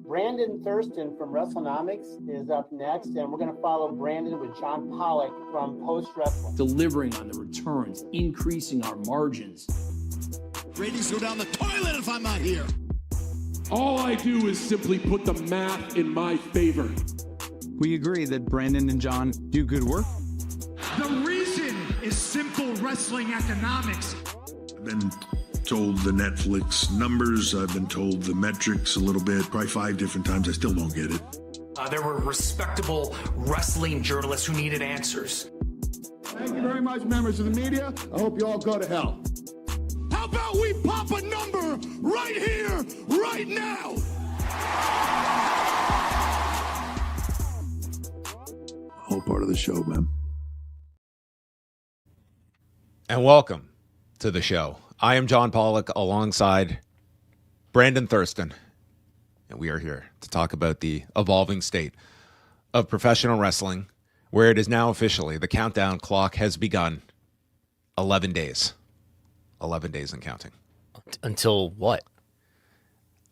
Brandon Thurston from Wrestlenomics is up next, and we're going to follow Brandon with John Pollock from Post Wrestling. Delivering on the returns, increasing our margins. Ratings go down the toilet if I'm not here. All I do is simply put the math in my favor. We agree that Brandon and John do good work. The reason is simple wrestling economics. I've been told the Netflix numbers. I've been told the metrics a little bit, probably 5 different times. I still don't get it. There were respectable wrestling journalists who needed answers. Thank you very much, members of the media. I hope you all go to hell. How about we pop a number right here, right now? Whole part of the show, man. And welcome to the show. I am John Pollock alongside Brandon Thurston, and we are here to talk about the evolving state of professional wrestling, where it is now officially, the countdown clock has begun. 11 days. 11 days and counting. Until what?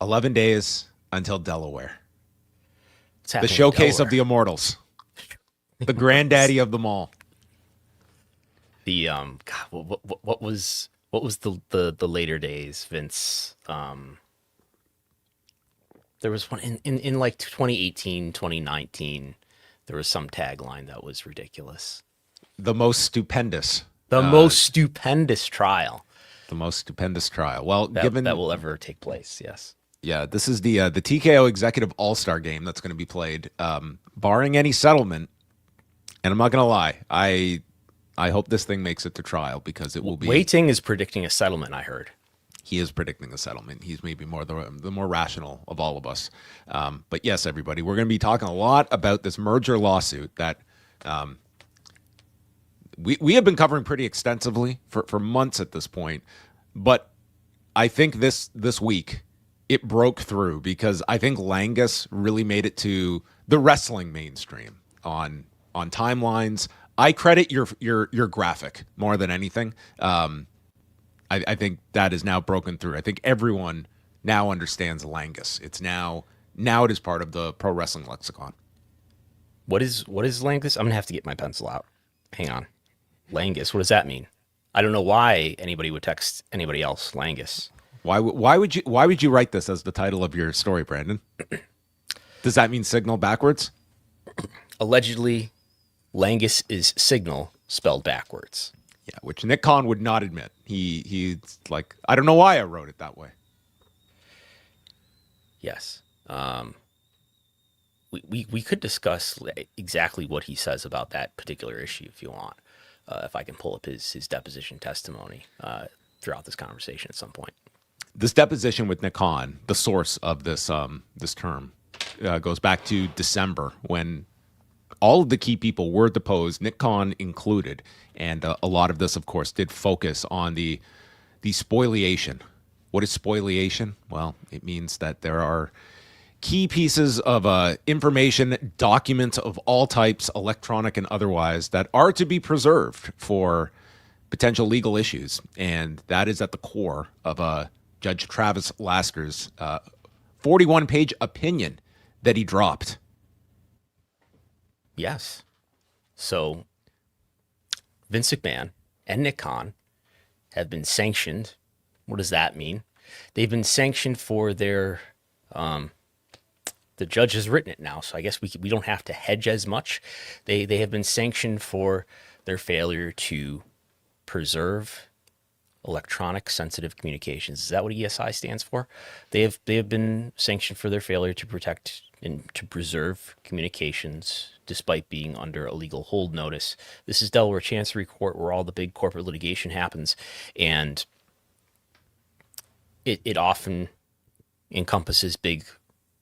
11 days until Delaware. The The showcase of the immortals. The granddaddy of them all. The God, what was the later days, Vince? There was one in like 2018, 2019. There was some tagline that was ridiculous. The most stupendous. The most stupendous trial. The most stupendous trial. Well, given that will ever take place, yes. Yeah, this is the TKO Executive All-Star Game that's going to be played, barring any settlement. And I'm not going to lie, I hope this thing makes it to trial because it will be. Wei Ting is predicting a settlement, I heard. He is predicting a settlement. He's maybe more the more rational of all of us. But yes, everybody, we're going to be talking a lot about this merger lawsuit that we have been covering pretty extensively for months at this point. But I think this week it broke through because I think Langus really made it to the wrestling mainstream on timelines. I credit your graphic more than anything. I think that is now broken through. I think everyone now understands Langus. It's now it is part of the pro wrestling lexicon. What is Langus? I'm gonna have to get my pencil out. Hang on. Langus. What does that mean? I don't know why anybody would text anybody else Langus. Why would you write this as the title of your story, Brandon? Does that mean signal backwards? Allegedly, Langus is signal spelled backwards. Yeah, which Nick Khan would not admit. He's like, I don't know why I wrote it that way. Yes. We could discuss exactly what he says about that particular issue if you want. If I can pull up his deposition testimony throughout this conversation at some point. This deposition with Nick Khan, the source of this term, goes back to December when all of the key people were deposed, Nick Khan included, and a lot of this, of course, did focus on the spoliation. What is spoliation? Well, it means that there are key pieces of information, documents of all types, electronic and otherwise, that are to be preserved for potential legal issues, and that is at the core of Judge Travis Lasker's 41-page opinion that he dropped. Yes. So Vince McMahon and Nick Khan have been sanctioned. What does that mean? They've been sanctioned for their the judge has written it now, so I guess we don't have to hedge as much. They have been sanctioned for their failure to preserve electronic sensitive communications. Is that what ESI stands for? They have been sanctioned for their failure to protect and to preserve communications despite being under a legal hold notice. This is Delaware Chancery Court, where all the big corporate litigation happens, and it often encompasses big,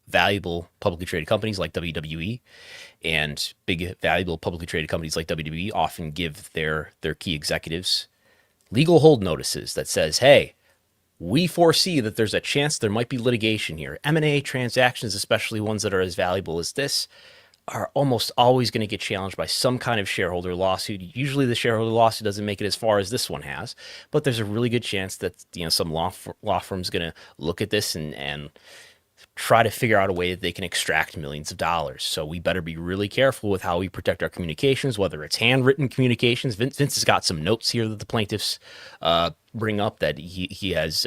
valuable publicly traded companies like WWE, and big, valuable publicly traded companies like WWE often give their key executives legal hold notices that says, hey, we foresee that there's a chance there might be litigation here. M&A transactions, especially ones that are as valuable as this, are almost always going to get challenged by some kind of shareholder lawsuit. Usually the shareholder lawsuit doesn't make it as far as this one has, but there's a really good chance that some law firm's going to look at this and try to figure out a way that they can extract millions of dollars. So we better be really careful with how we protect our communications, whether it's handwritten communications. Vince has got some notes here that the plaintiffs bring up that he has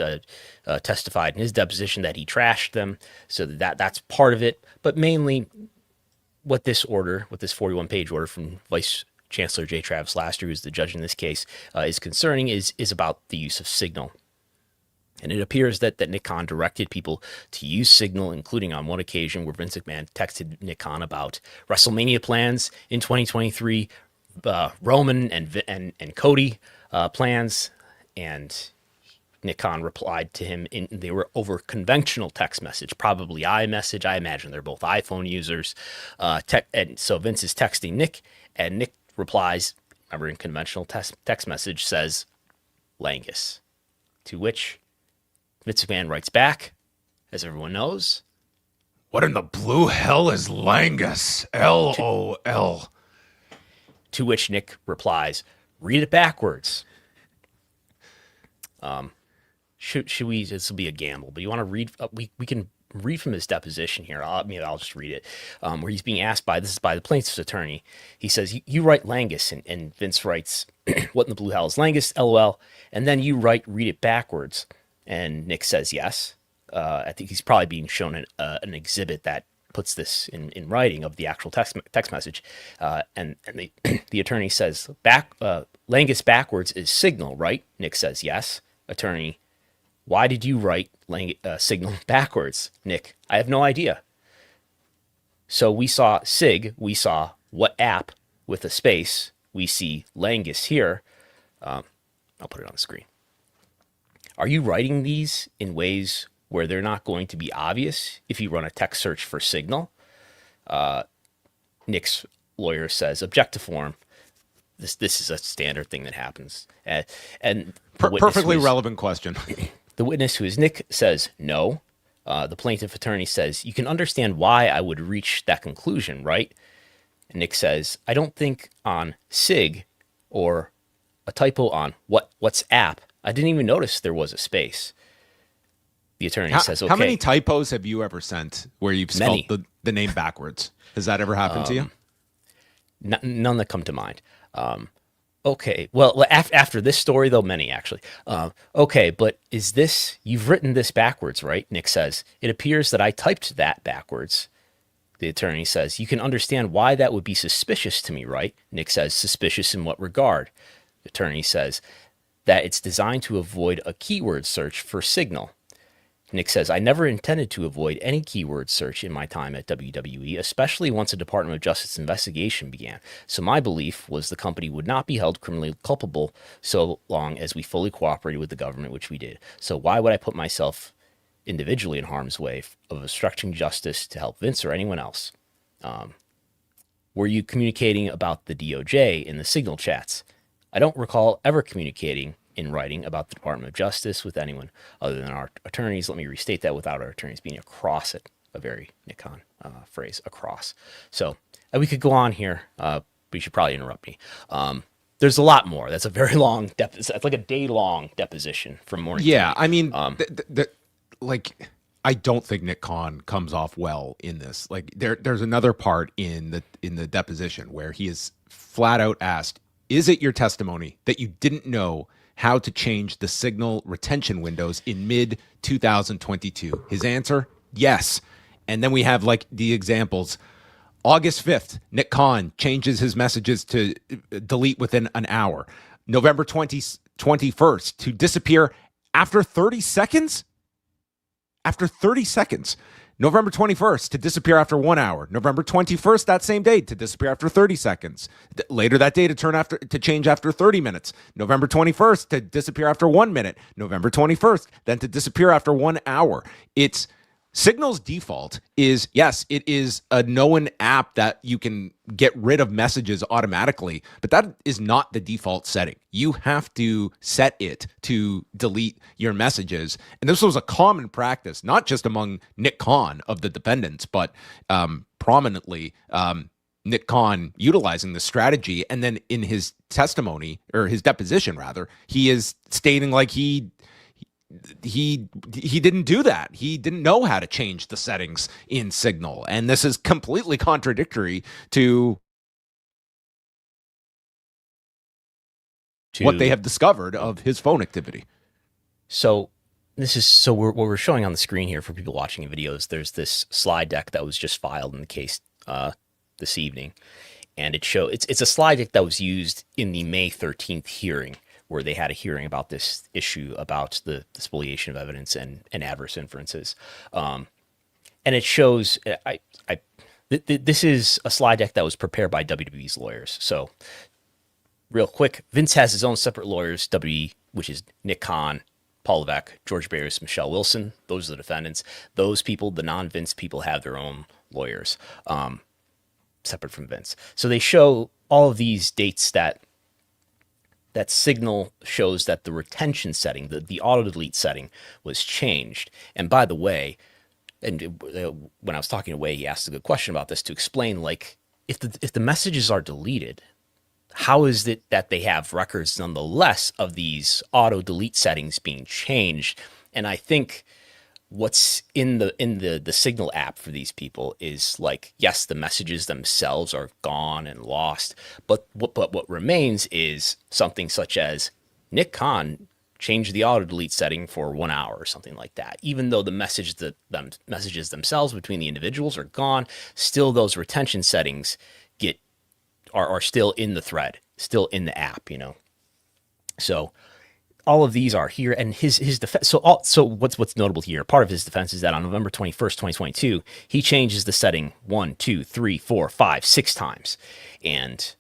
testified in his deposition that he trashed them. So that's part of it. But mainly what this 41-page order from Vice Chancellor J. Travis Laster, who's the judge in this case, is concerning is about the use of Signal. And it appears that Nick Khan directed people to use Signal, including on one occasion where Vince McMahon texted Nick Khan about WrestleMania plans in 2023, Roman and Cody plans, and Nick Khan replied to him. They were over conventional text message, probably iMessage. I imagine they're both iPhone users. And so Vince is texting Nick, and Nick replies, remember in conventional text message, says, Langus, to which Vince McMahon writes back, as everyone knows, what in the blue hell is Langus? LOL. To which Nick replies, read it backwards. Should we? This will be a gamble, but you want to read? We can read from his deposition here. I'll just read it. Where he's being asked by the plaintiff's attorney. He says, "You write Langus," and Vince writes, "What in the blue hell is Langus?" LOL. And then you read it backwards. And Nick says yes. I think he's probably being shown an exhibit that puts this in writing of the actual text message. And the attorney says, Langus backwards is Signal, right? Nick says yes. Attorney, why did you write Signal backwards? Nick, I have no idea. So we saw SIG, we saw what app with a space. We see Langus here. I'll put it on the screen. Are you writing these in ways where they're not going to be obvious if you run a text search for Signal? Nick's lawyer says, object to form. This is a standard thing that happens. Perfectly relevant question. The witness, who is Nick, says no. The plaintiff attorney says, you can understand why I would reach that conclusion, right? And Nick says, I don't think on SIG or a typo on what's app. I didn't even notice there was a space. The attorney says, okay. How many typos have you ever sent where you've spelled the name backwards? Has that ever happened to you? None that come to mind. Okay. Well, after this story, though, many actually. Okay, but you've written this backwards, right? Nick says, it appears that I typed that backwards. The attorney says, you can understand why that would be suspicious to me, right? Nick says, suspicious in what regard? The attorney says, that it's designed to avoid a keyword search for Signal. Nick says, I never intended to avoid any keyword search in my time at WWE, especially once a Department of Justice investigation began. So my belief was the company would not be held criminally culpable so long as we fully cooperated with the government, which we did. So why would I put myself individually in harm's way of obstructing justice to help Vince or anyone else? Were you communicating about the DOJ in the Signal chats? I don't recall ever communicating in writing about the Department of Justice with anyone other than our attorneys. Let me restate that, without our attorneys being across it, a very Nick Khan phrase, across. So we could go on here, but you should probably interrupt me. There's a lot more. That's a very long deposition. It's like a day-long deposition from morning. Yeah, I mean, I don't think Nick Khan comes off well in this. Like, there's another part in the deposition where he is flat out asked, is it your testimony that you didn't know how to change the Signal retention windows in mid-2022? His answer, yes. And then we have like the examples. August 5th, Nick Khan changes his messages to delete within an hour. November 21st, to disappear after 30 seconds? After 30 seconds. November 21st, to disappear after 1 hour. November 21st, that same day, to disappear after 30 seconds. Later that day, to change after 30 minutes. November 21st, to disappear after 1 minute. November 21st, then to disappear after 1 hour. It's Signal's default is, yes, it is a known app that you can get rid of messages automatically, but that is not the default setting. You have to set it to delete your messages. And this was a common practice, not just among Nick Khan of the defendants, but prominently Nick Khan utilizing this strategy. And then in his testimony, or his deposition rather, he is stating like he he didn't do that. He didn't know how to change the settings in Signal, and this is completely contradictory to what they have discovered of his phone activity. So what we're showing on the screen here for people watching videos. There's this slide deck that was just filed in the case this evening, and it's a slide deck that was used in the May 13th hearing, where they had a hearing about this issue about the spoliation of evidence and adverse inferences. And it shows, this is a slide deck that was prepared by WWE's lawyers. So real quick, Vince has his own separate lawyers, WWE, which is Nick Khan, Paul Levesque, George Barris, Michelle Wilson. Those are the defendants. Those people, the non-Vince people, have their own lawyers, separate from Vince. So they show all of these dates that Signal shows that the retention setting, the auto-delete setting, was changed. And by the way, and when I was talking to Wei, he asked a good question about this to explain, like, if the messages are deleted, how is it that they have records nonetheless of these auto-delete settings being changed? And I think what's in the Signal app for these people is, like, yes, the messages themselves are gone and lost, but what remains is something such as Nick Khan changed the auto delete setting for 1 hour or something like that. Even though the messages themselves between the individuals are gone, still those retention settings are still in the thread, still in the app, So all of these are here, and his defense. So what's notable here? Part of his defense is that on November 21st, 2022, he changes the setting 1, 2, 3, 4, 5, 6 times, and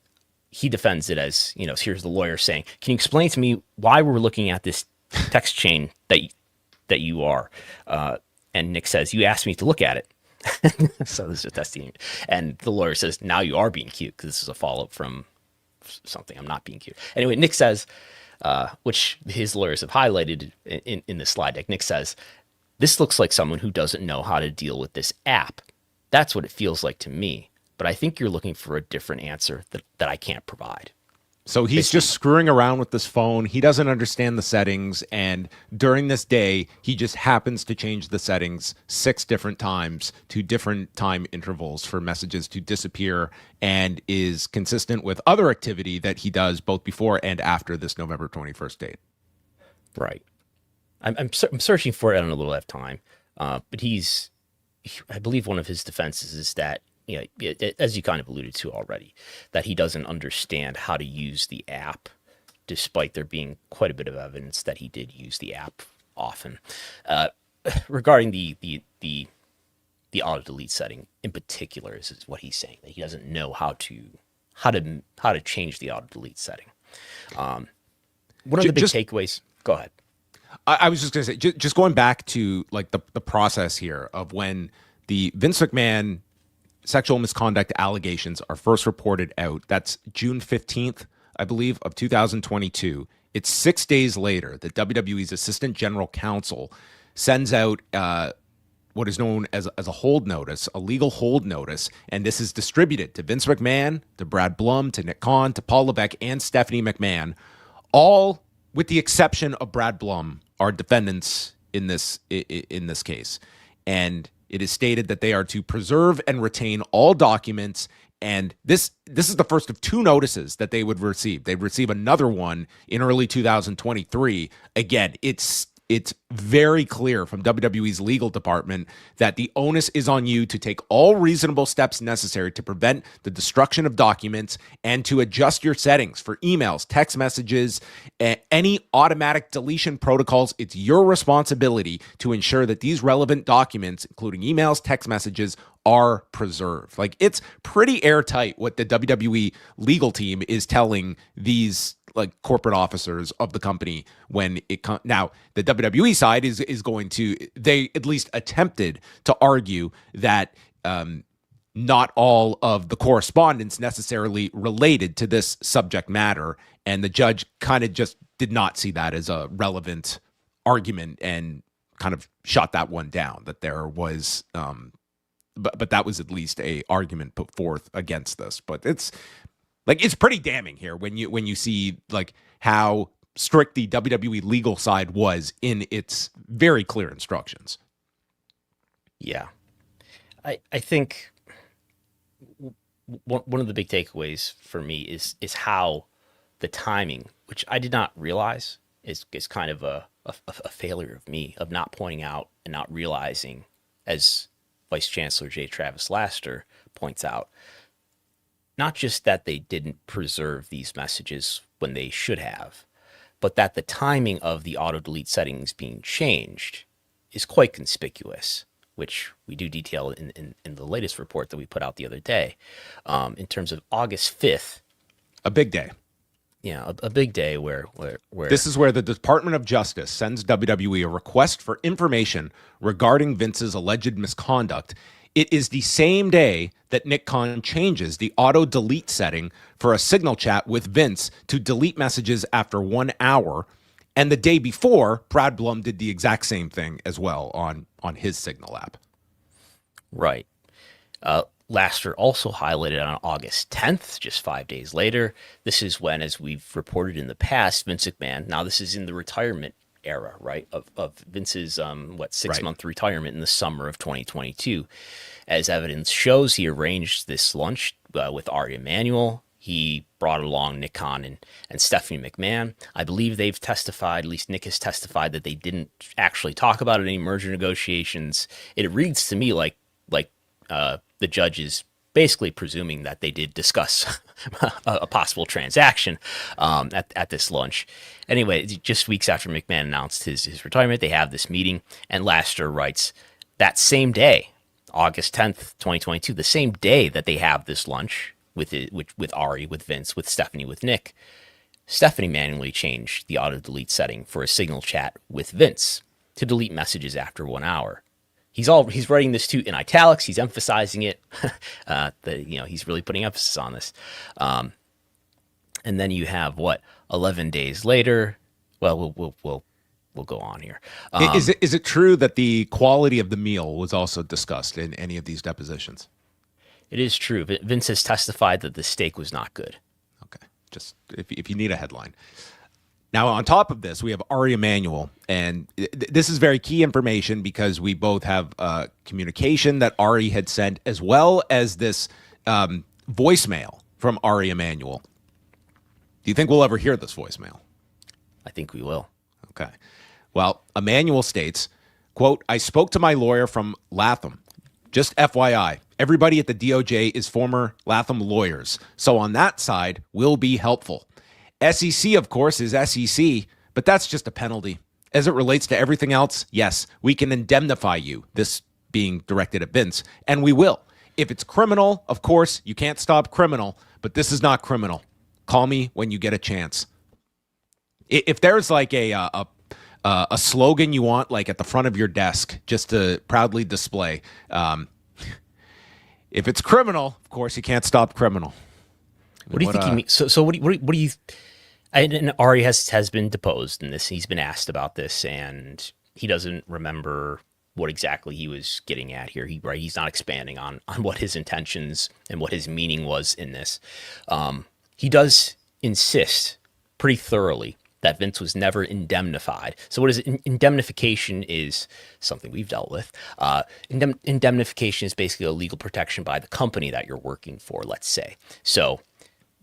he defends it as, here's the lawyer saying, "Can you explain to me why we're looking at this text chain that you are?" And Nick says, "You asked me to look at it." So this is a testing, and the lawyer says, "Now you are being cute," because this is a follow-up from something. I'm not being cute. Anyway, Nick says, which his lawyers have highlighted in this slide deck, Nick says, "This looks like someone who doesn't know how to deal with this app. That's what it feels like to me. But I think you're looking for a different answer that I can't provide." So he's just screwing around with this phone. He doesn't understand the settings. And during this day, he just happens to change the settings 6 different times to different time intervals for messages to disappear, and is consistent with other activity that he does both before and after this November 21st date. Right. I'm searching for it. I don't know if we'll have time. But I believe one of his defenses is that, as you kind of alluded to already, that he doesn't understand how to use the app, despite there being quite a bit of evidence that he did use the app often. Regarding the auto delete setting in particular, is what he's saying, that he doesn't know how to change the auto delete setting. One of the big takeaways. Go ahead. I was just going to say, just going back to, like, the process here of when the Vince McMahon sexual misconduct allegations are first reported out. That's June 15th, I believe, of 2022. It's 6 days later that WWE's assistant general counsel sends out what is known as a hold notice, a legal hold notice, and this is distributed to Vince McMahon, to Brad Blum, to Nick Khan, to Paul Levesque, and Stephanie McMahon, all with the exception of Brad Blum, are defendants in this case. And it is stated that they are to preserve and retain all documents, and this is the first of 2 notices that they would receive. They'd receive another one in early 2023. Again, it's very clear from WWE's legal department that the onus is on you to take all reasonable steps necessary to prevent the destruction of documents and to adjust your settings for emails, text messages, any automatic deletion protocols. It's your responsibility to ensure that these relevant documents, including emails, text messages, are preserved. Like, it's pretty airtight what the WWE legal team is telling these, like, corporate officers of the company when it comes. Now, the WWE side is going to, they at least attempted to argue that not all of the correspondence necessarily related to this subject matter, and the judge kind of just did not see that as a relevant argument and kind of shot that one down, that there was but that was at least a argument put forth against this. But it's pretty damning here when you see, like, how strict the WWE legal side was in its very clear instructions. Yeah. I think one of the big takeaways for me is how the timing, which I did not realize, is kind of a failure of me, of not pointing out and not realizing, as Vice Chancellor J. Travis Laster points out, not just that they didn't preserve these messages when they should have, but that the timing of the auto-delete settings being changed is quite conspicuous, which we do detail in the latest report that we put out the other day, in terms of August 5th. A big day. Yeah, a big day where this is where the Department of Justice sends WWE a request for information regarding Vince's alleged misconduct. It is the same day that Nick Khan changes the auto-delete setting for a signal chat with Vince to delete messages after 1 hour. And the day before, Brad Blum did the exact same thing as well on his Signal app. Right. Laster also highlighted on August 10th, just 5 days later. This is when, as we've reported in the past, Vince McMahon, now this is in the retirement era, right, of Vince's, 6-month retirement in the summer of 2022. As evidence shows, he arranged this lunch with Ari Emanuel. He brought along Nick Khan and Stephanie McMahon. I believe they've testified, at least Nick has testified, that they didn't actually talk about any merger negotiations. It reads to me like the judge is basically presuming that they did discuss a possible transaction at this lunch. Anyway, just weeks after McMahon announced his retirement, they have this meeting, and Laster writes, that same day, August 10th, 2022, the same day that they have this lunch with Ari, with Vince, with Stephanie, with Nick, Stephanie manually changed the auto-delete setting for a signal chat with Vince to delete messages after 1 hour. He's writing this too in italics. He's emphasizing it. He's really putting emphasis on this. And then you have 11 days later. Well, we'll go on here. Is it true that the quality of the meal was also discussed in any of these depositions? It is true. Vince has testified that the steak was not good. Okay, just if you need a headline. Now, on top of this, we have Ari Emanuel, and this is very key information because we both have communication that Ari had sent, as well as this voicemail from Ari Emanuel. Do you think we'll ever hear this voicemail? I think we will. Okay. Well, Emanuel states, quote, I spoke to my lawyer from Latham. Just FYI, everybody at the DOJ is former Latham lawyers, so on that side, we'll be helpful. SEC, of course, is SEC, but that's just a penalty. As it relates to everything else, yes, we can indemnify you, this being directed at Vince, and we will. If it's criminal, of course, you can't stop criminal, but this is not criminal. Call me when you get a chance. If there's like a slogan you want, like at the front of your desk, just to proudly display, if it's criminal, of course, you can't stop criminal. What do you think he means? So what do you? And Ari has been deposed in this. He's been asked about this, and he doesn't remember what exactly he was getting at here. He's not expanding on what his intentions and what his meaning was in this. He does insist pretty thoroughly that Vince was never indemnified. So what is it? Indemnification is something we've dealt with. Indemnification is basically a legal protection by the company that you're working for, let's say. So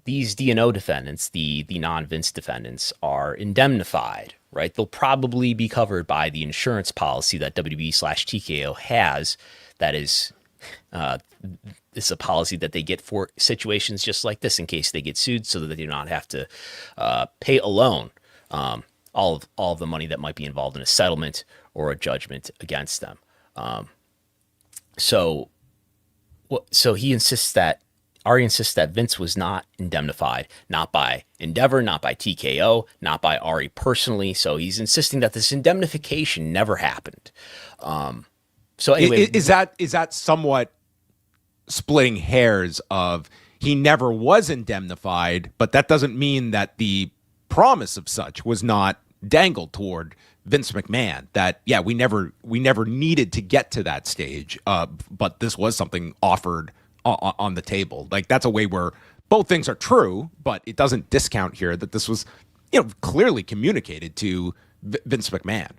these D&O defendants, the non-Vince defendants, are indemnified, right? They'll probably be covered by the insurance policy that WWE/TKO has. That is, it's a policy that they get for situations just like this in case they get sued, so that they do not have to pay alone all of the money that might be involved in a settlement or a judgment against them. So Ari insists that Vince was not indemnified, not by Endeavor, not by TKO, not by Ari personally. So he's insisting that this indemnification never happened. So anyway, is that somewhat splitting hairs of he never was indemnified, but that doesn't mean that the promise of such was not dangled toward Vince McMahon, that, yeah, we never needed to get to that stage, but this was something offered on the table. Like, that's a way where both things are true, but it doesn't discount here that this was clearly communicated to Vince McMahon.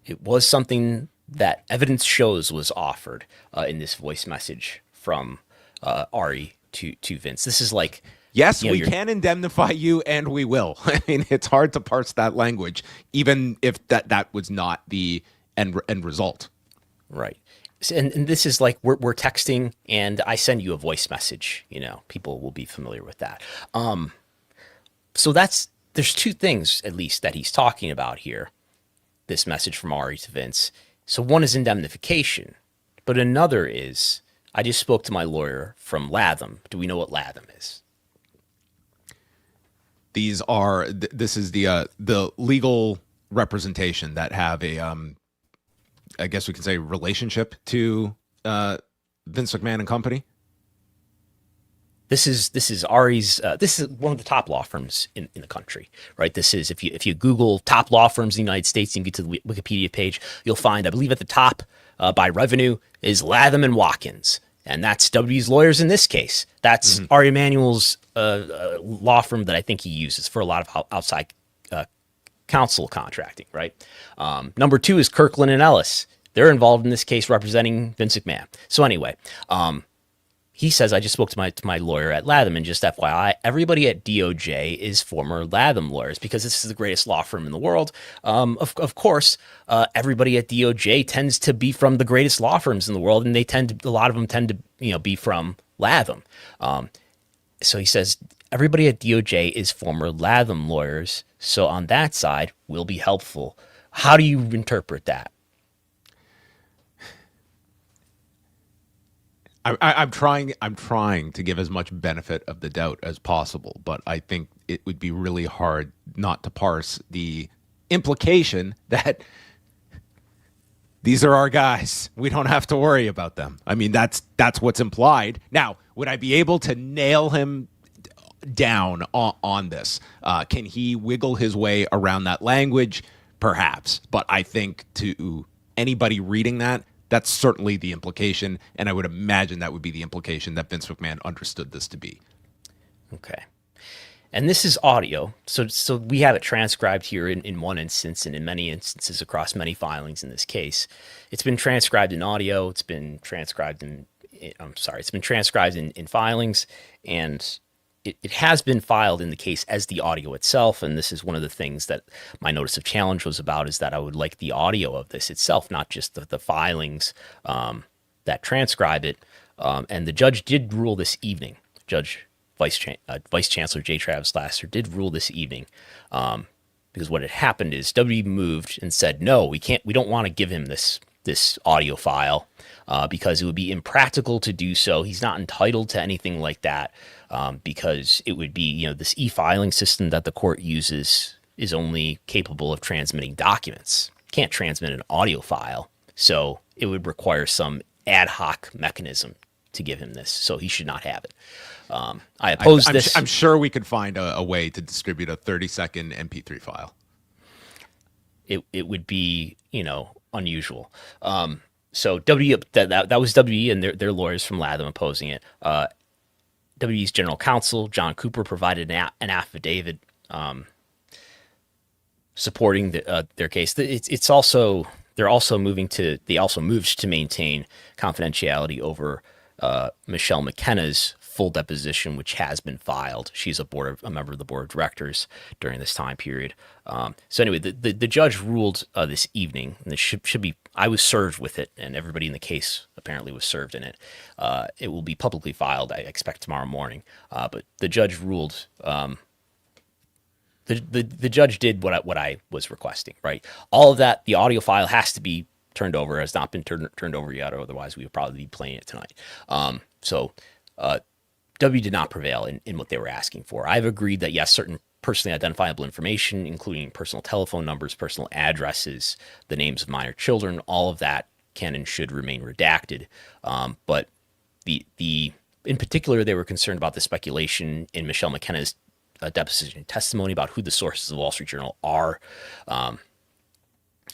It was something that evidence shows was offered in this voice message from Ari to Vince. This is like, yes, we can indemnify you, and we will. I mean, it's hard to parse that language, even if that was not the end result. Right. And this is like we're texting, and I send you a voice message. People will be familiar with that. So there's two things at least that he's talking about here. This message from Ari to Vince. So one is indemnification, but another is, I just spoke to my lawyer from Latham. Do we know what Latham is? This is the legal representation that have a I guess we can say relationship to Vince McMahon and company. This is Ari's. This is one of the top law firms in the country, right? This is if you Google top law firms in the United States and you get to the Wikipedia page, you'll find, I believe, at the top by revenue is Latham and Watkins, and that's WWE's lawyers in this case. That's Ari Emanuel's law firm that I think he uses for a lot of outside counsel contracting, right? Number two is Kirkland and Ellis. They're involved in this case representing Vince McMahon. So anyway, he says, I just spoke to my lawyer at Latham, and just FYI, everybody at DOJ is former Latham lawyers because this is the greatest law firm in the world. Of course, everybody at DOJ tends to be from the greatest law firms in the world, and a lot of them tend to be from Latham. So he says, everybody at DOJ is former Latham lawyers. So on that side, will be helpful. How do you interpret that? I'm trying to give as much benefit of the doubt as possible, but I think it would be really hard not to parse the implication that these are our guys. We don't have to worry about them. I mean, that's what's implied. Now, would I be able to nail him down on this? Can he wiggle his way around that language? Perhaps. But I think to anybody reading that, that's certainly the implication, and I would imagine that would be the implication that Vince McMahon understood this to be. Okay. And this is audio. So we have it transcribed here in one instance and in many instances across many filings in this case. It's been transcribed in audio. It's been transcribed in filings, and it has been filed in the case as the audio itself, and this is one of the things that my notice of challenge was about, is that I would like the audio of this itself, not just the filings that transcribe it. And the judge did rule this evening. Vice Chancellor J. Travis Lasser did rule this evening, because what had happened is WWE moved and said, no, we don't want to give him this audio file because it would be impractical to do so. He's not entitled to anything like that. Because it would be, this e-filing system that the court uses is only capable of transmitting documents. Can't transmit an audio file. So it would require some ad hoc mechanism to give him this. So he should not have it. I oppose this. I'm sure we could find a way to distribute a 30-second MP3 file. It would be, unusual. So that was WE and their lawyers from Latham opposing it. WWE's general counsel, John Cooper, provided an affidavit supporting their case. They also moved to maintain confidentiality over Michelle McKenna's full deposition, which has been filed. She's a member of the board of directors during this time period. So anyway, the judge ruled this evening, and this should be. I was served with it, and everybody in the case apparently was served in it. It will be publicly filed, I expect, tomorrow morning. But the judge ruled. The judge did what I was requesting. Right, all of that. The audio file has to be turned over. Has not been turned over yet, or otherwise we would probably be playing it tonight. W did not prevail in what they were asking for. I've agreed that, yes, certain personally identifiable information, including personal telephone numbers, personal addresses, the names of minor children, all of that can and should remain redacted. But in particular, they were concerned about the speculation in Michelle McKenna's deposition testimony about who the sources of the Wall Street Journal are.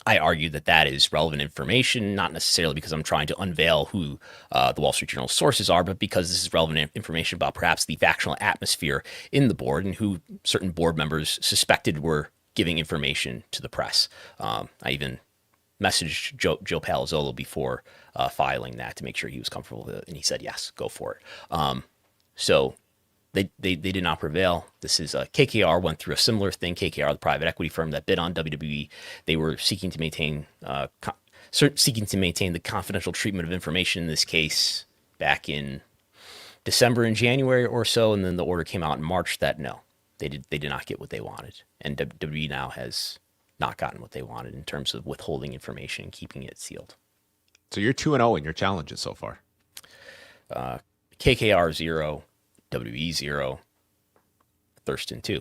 I argue that is relevant information, not necessarily because I'm trying to unveil who the Wall Street Journal sources are, but because this is relevant information about perhaps the factional atmosphere in the board and who certain board members suspected were giving information to the press. I even messaged Joe Palazzolo before filing that to make sure he was comfortable with it, and he said, yes, go for it. So they did not prevail. This is KKR went through a similar thing. KKR, the private equity firm that bid on WWE, they were seeking to maintain the confidential treatment of information in this case back in December and January or so, and then the order came out in March that no, they did not get what they wanted, and WWE now has not gotten what they wanted in terms of withholding information and keeping it sealed. So you're 2-0 in your challenges so far. KKR 0, WWE 0, Thurston 2.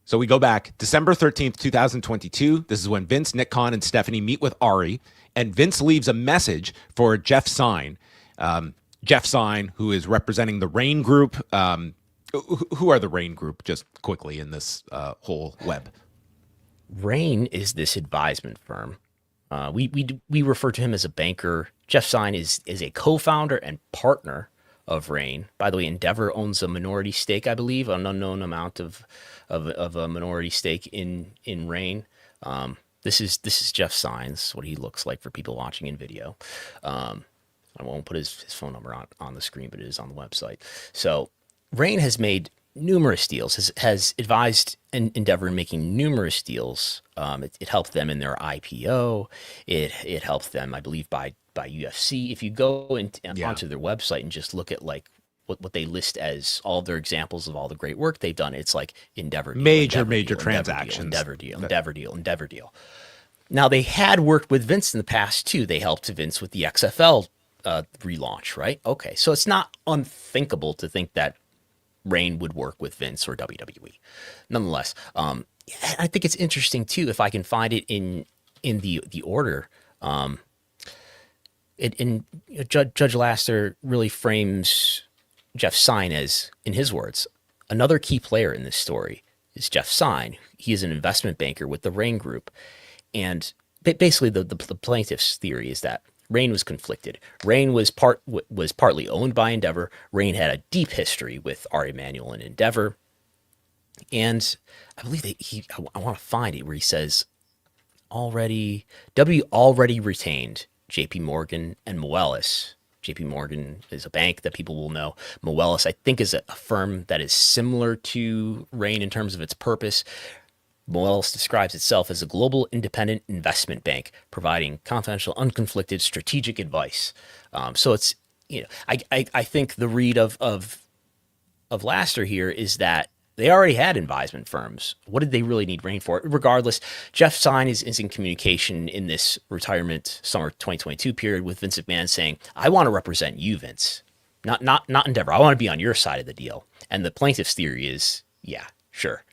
So we go back December 13th, 2022. This is when Vince, Nick Khan, and Stephanie meet with Ari, and Vince leaves a message for Jeff Sine. Jeff Sine, who is representing the Rain Group. Who are the Rain Group, just quickly, in this whole web? Rain is this advisement firm. We refer to him as a banker. Jeff Sine is a co-founder and partner of Rain. By the way, Endeavor owns a minority stake, I believe, an unknown amount of a minority stake in Rain. This is Jeff Sine's, what he looks like for people watching in video. I won't put his phone number on the screen, but it is on the website. So Rain has made numerous deals, has advised Endeavor in making numerous deals. It helped them in their IPO. It helped them, I believe, by UFC. If you go onto their website and just look at like what they list as all of their examples of all the great work they've done, it's like Endeavor deal, major transactions, Endeavor deal. Now, they had worked with Vince in the past too. They helped Vince with the XFL relaunch, right? Okay, so it's not unthinkable to think that Rain would work with Vince or WWE. Nonetheless, I think it's interesting too, if I can find it in the order. Judge Laster really frames Jeff Sine as, in his words, another key player in this story is Jeff Sine. He is an investment banker with the Rain Group, and basically the plaintiff's theory is that Rain was conflicted. Rain was partly owned by Endeavor. Rain had a deep history with Ari Emanuel and Endeavor. And I believe I want to find it where he says, already retained JP Morgan and Moelis. JP Morgan is a bank that people will know. Moelis, I think, is a firm that is similar to Rain in terms of its purpose. Moelis describes itself as a global independent investment bank providing confidential, unconflicted strategic advice. So it's, I think the read of Laster here is that they already had advisement firms. What did they really need Rain for? Regardless, Jeff Sine is in communication in this retirement summer 2022 period with Vince McMahon saying, I want to represent you, Vince, not Endeavor. I want to be on your side of the deal. And the plaintiff's theory is, yeah, sure.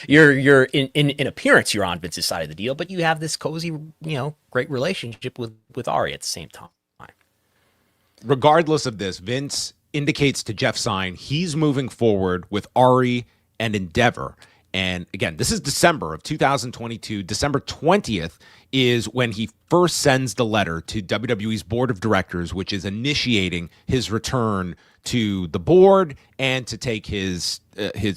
you're in appearance, you're on Vince's side of the deal, but you have this cozy, great relationship with Ari at the same time. Regardless of this, Vince indicates to Jeff Sine he's moving forward with Ari and Endeavor. And again, this is December of 2022. December 20th is when he first sends the letter to WWE's board of directors, which is initiating his return to the board and to take his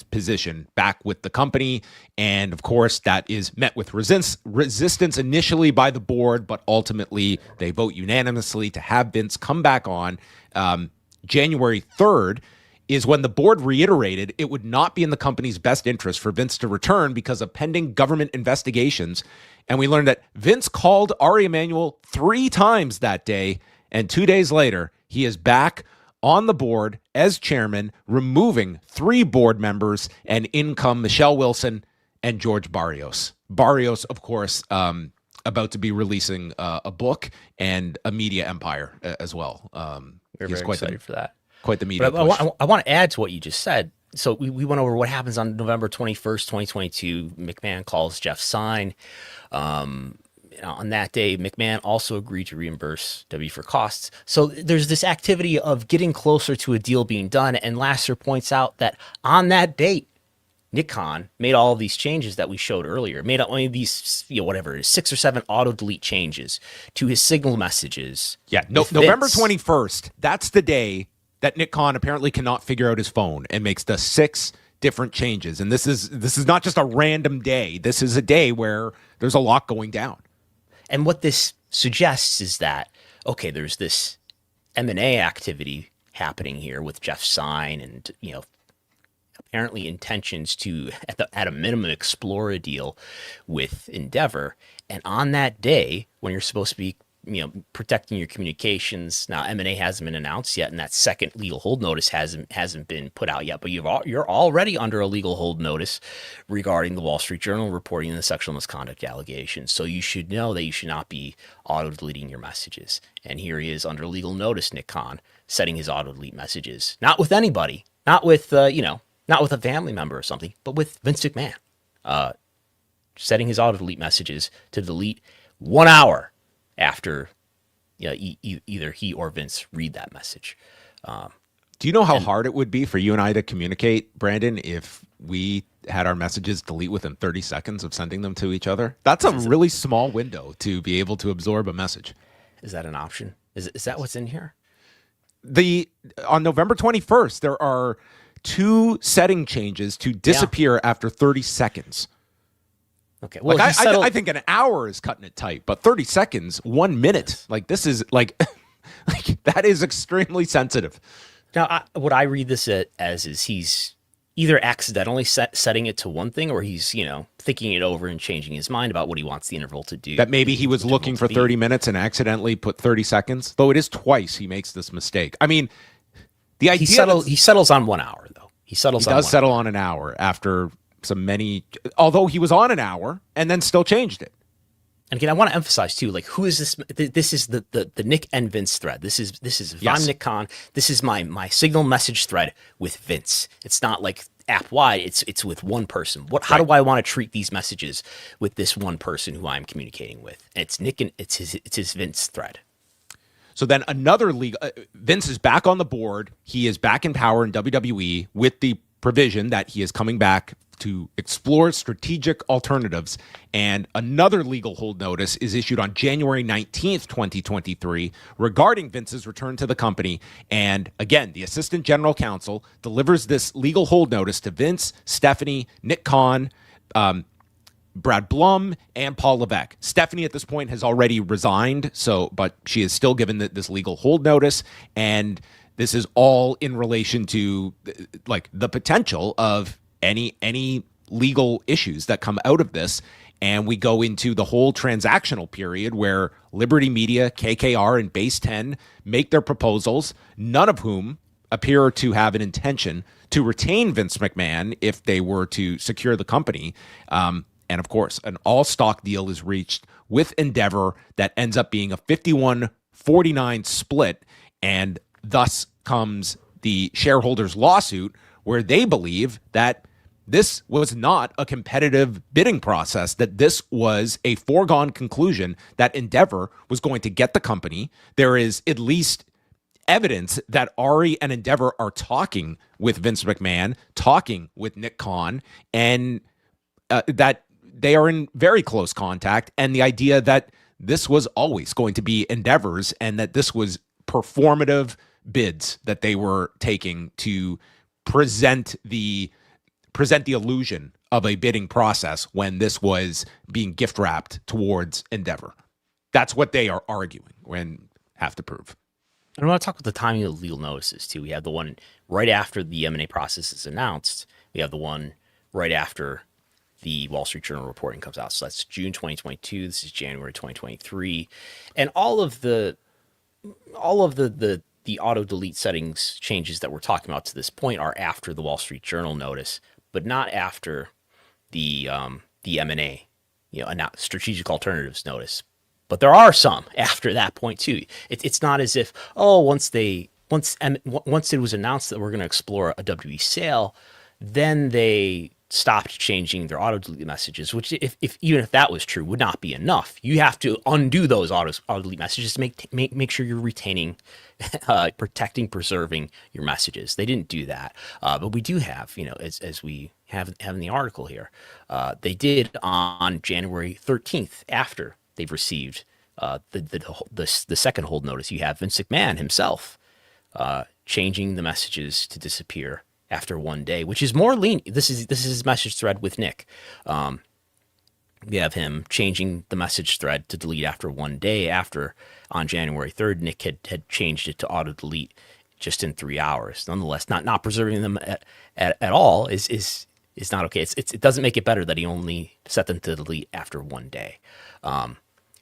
position back with the company. And of course, that is met with resistance initially by the board, but ultimately they vote unanimously to have Vince come back on. January 3rd is when the board reiterated it would not be in the company's best interest for Vince to return because of pending government investigations. And we learned that Vince called Ari Emanuel 3 times that day, and 2 days later, he is back on the board as chairman, removing 3 board members, and in come Michelle Wilson and George Barrios. Barrios, of course, about to be releasing a book and a media empire as well. We're very excited for that. Quite the media push. I want to add to what you just said. So we went over what happens on November 21st, 2022. McMahon calls Jeff Sine. On that day, McMahon also agreed to reimburse W for costs. So there's this activity of getting closer to a deal being done. And Laster points out that on that date, Nick Khan made all of these changes that we showed earlier, made only these, whatever it is, 6 or 7 auto delete changes to his signal messages. Yeah, November 21st, that's the day that Nick Khan apparently cannot figure out his phone and makes the 6 different changes. And this is not just a random day. This is a day where there's a lot going down. And what this suggests is that, okay, there's this M&A activity happening here with Jeff Stein and, apparently intentions to, at a minimum, explore a deal with Endeavor. And on that day, when you're supposed to be, protecting your communications, now M&A hasn't been announced yet, and that second legal hold notice hasn't been put out yet. But you're already under a legal hold notice regarding the Wall Street Journal reporting the sexual misconduct allegations. So you should know that you should not be auto deleting your messages. And here he is under legal notice, Nick Khan, setting his auto delete messages, not with anybody, not with not with a family member or something, but with Vince McMahon, setting his auto delete messages to delete 1 hour after either he or Vince read that message. Do you know how hard it would be for you and I to communicate, Brandon, if we had our messages delete within 30 seconds of sending them to each other? That's a really small window to be able to absorb a message. Is that an option? Is that what's in here? On November 21st, there are 2 setting changes to disappear after 30 seconds. Okay. Well, I think an hour is cutting it tight, but 30 seconds, 1 minute, this is that is extremely sensitive. Now, what I read this as is he's either accidentally setting it to one thing, or he's thinking it over and changing his mind about what he wants the interval to do. That maybe he was looking for 30 minutes and accidentally put 30 seconds. Though it is twice he makes this mistake. I mean, the idea he settles on 1 hour though. He does settle on an hour after. Although he was on an hour and then still changed it. And again, I want to emphasize too, who is this? This is the Nick and Vince thread. This is if I'm Nick Khan, this is my signal message thread with Vince. It's not like app wide. It's with one person. How do I want to treat these messages with this one person who I'm communicating with? And it's Nick and it's his Vince thread. So then another league, Vince is back on the board. He is back in power in WWE with the provision that he is coming back to explore strategic alternatives. And another legal hold notice is issued on January 19th, 2023, regarding Vince's return to the company. And again, the assistant general counsel delivers this legal hold notice to Vince, Stephanie, Nick Khan, Brad Blum, and Paul Levesque. Stephanie at this point has already resigned, but she is still given this legal hold notice. And this is all in relation to the potential of any legal issues that come out of this. And we go into the whole transactional period where Liberty Media, KKR, and Base 10 make their proposals, none of whom appear to have an intention to retain Vince McMahon if they were to secure the company. And of course, an all-stock deal is reached with Endeavor that ends up being a 51-49 split, and thus comes the shareholders' lawsuit, where they believe that this was not a competitive bidding process, that this was a foregone conclusion that Endeavor was going to get the company. There is at least evidence that Ari and Endeavor are talking with Vince McMahon, talking with Nick Khan, and that they are in very close contact. And the idea that this was always going to be Endeavor's and that this was performative bids that they were taking to present the illusion of a bidding process when this was being gift wrapped towards Endeavor. That's what they are arguing and have to prove. And I want to talk about the timing of the legal notices too. We have the one right after the M&A process is announced. We have the one right after the Wall Street Journal reporting comes out. So that's June 2022. This is January 2023. And all of the auto delete settings changes that we're talking about to this point are after the Wall Street Journal notice, but not after the M&A, strategic alternatives notice. But there are some after that point too. It's not as if once it was announced that we're going to explore a WWE sale, then they stopped changing their auto delete messages, which even if that was true, would not be enough. You have to undo those auto delete messages to make sure you're retaining, protecting, preserving your messages. They didn't do that, but we do have, as we having the article here. They did on January 13th after they've received the second hold notice. You have Vince McMahon himself changing the messages to disappear after 1 day, which is more lenient. This is his message thread with Nick. We have him changing the message thread to delete after 1 day. After on January 3rd, Nick had changed it to auto delete just in 3 hours. Nonetheless, not preserving them at all is not okay. It doesn't make it better that he only set them to delete after 1 day.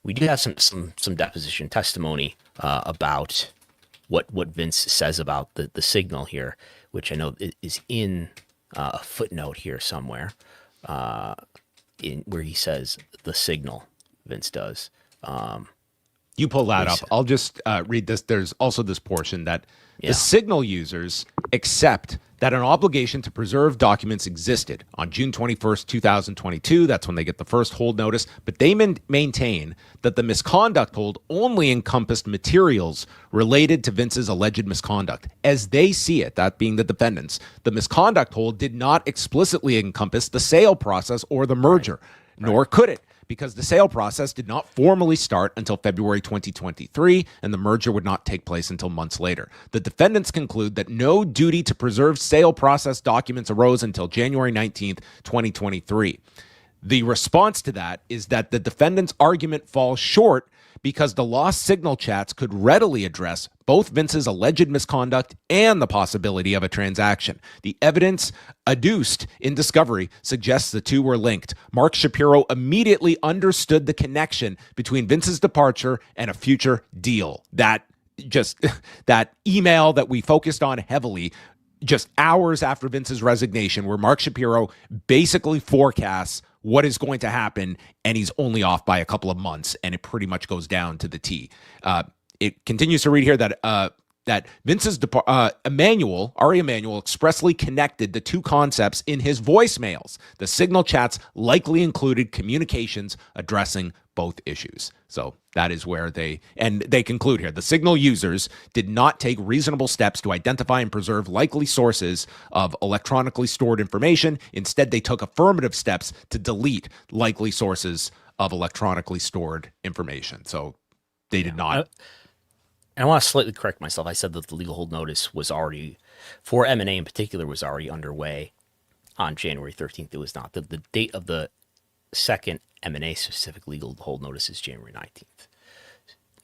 We do have some deposition testimony about what Vince says about the signal here, which I know is in a footnote here somewhere, in where he says the signal. Vince does. You pull that up. I'll just read this. There's also this portion that the signal users accept that an obligation to preserve documents existed on June 21st, 2022. That's when they get the first hold notice. But they maintain that the misconduct hold only encompassed materials related to Vince's alleged misconduct. As they see it, that being the defendants, the misconduct hold did not explicitly encompass the sale process or the merger, nor could it, because the sale process did not formally start until February 2023, and the merger would not take place until months later. The defendants conclude that no duty to preserve sale process documents arose until January 19th, 2023. The response to that is that the defendants' argument falls short because the lost signal chats could readily address both Vince's alleged misconduct and the possibility of a transaction. The evidence adduced in discovery suggests the two were linked. Mark Shapiro immediately understood the connection between Vince's departure and a future deal. That email that we focused on heavily just hours after Vince's resignation, where Mark Shapiro basically forecasts what is going to happen, and he's only off by a couple of months, and it pretty much goes down to the T. It continues to read here that Vince's Ari Emanuel expressly connected the two concepts in his voicemails. The signal chats likely included communications addressing both issues. So that is where they conclude here. The signal users did not take reasonable steps to identify and preserve likely sources of electronically stored information. Instead, they took affirmative steps to delete likely sources of electronically stored information. So they did not. And I want to slightly correct myself. I said that the legal hold notice was already, for M&A in particular, was already underway on January 13th. It was not. The date of the second M&A specific legal hold notice is January 19th.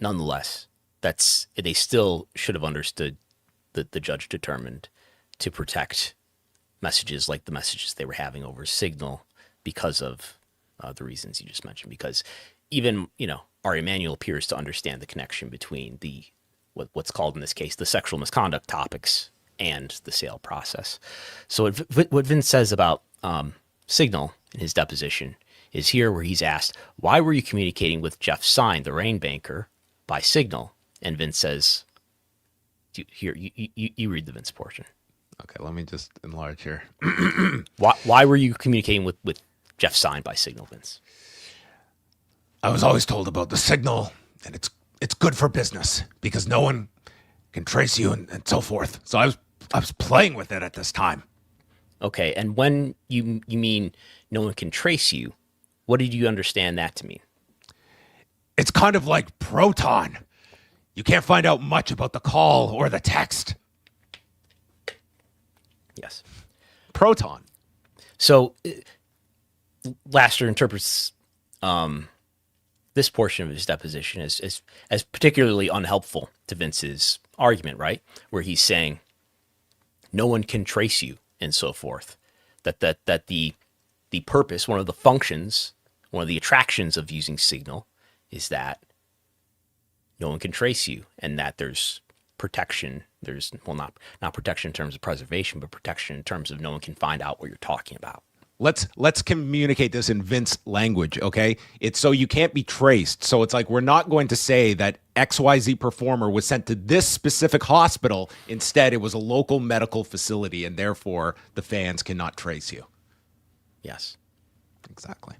Nonetheless, they still should have understood that the judge determined to protect messages like the messages they were having over Signal because of the reasons you just mentioned. Because even, Ari Emanuel appears to understand the connection between what's called in this case the sexual misconduct topics and the sale process. So what Vince says about Signal in his deposition is here, where he's asked, why were you communicating with Jeff Sine, the Rain banker, by Signal? And Vince says, here, you read the Vince portion. Okay, let me just enlarge here. Why were you communicating with Jeff Sine by Signal, Vince? I was always told about the Signal, and it's good for business because no one can trace you and so forth. So I was playing with it at this time. Okay, and when you mean no one can trace you, what did you understand that to mean? It's kind of like Proton. You can't find out much about the call or the text. Yes. Proton. So Laster interprets this portion of his deposition as particularly unhelpful to Vince's argument, right? Where he's saying no one can trace you and so forth. That the purpose, one of the functions, one of the attractions of using Signal is that no one can trace you, and that there's protection. There's, well, not protection in terms of preservation, but protection in terms of no one can find out what you're talking about. Let's communicate this in Vince language, okay? It's so you can't be traced. So it's like we're not going to say that XYZ performer was sent to this specific hospital. Instead, it was a local medical facility, and therefore the fans cannot trace you. Yes. Exactly.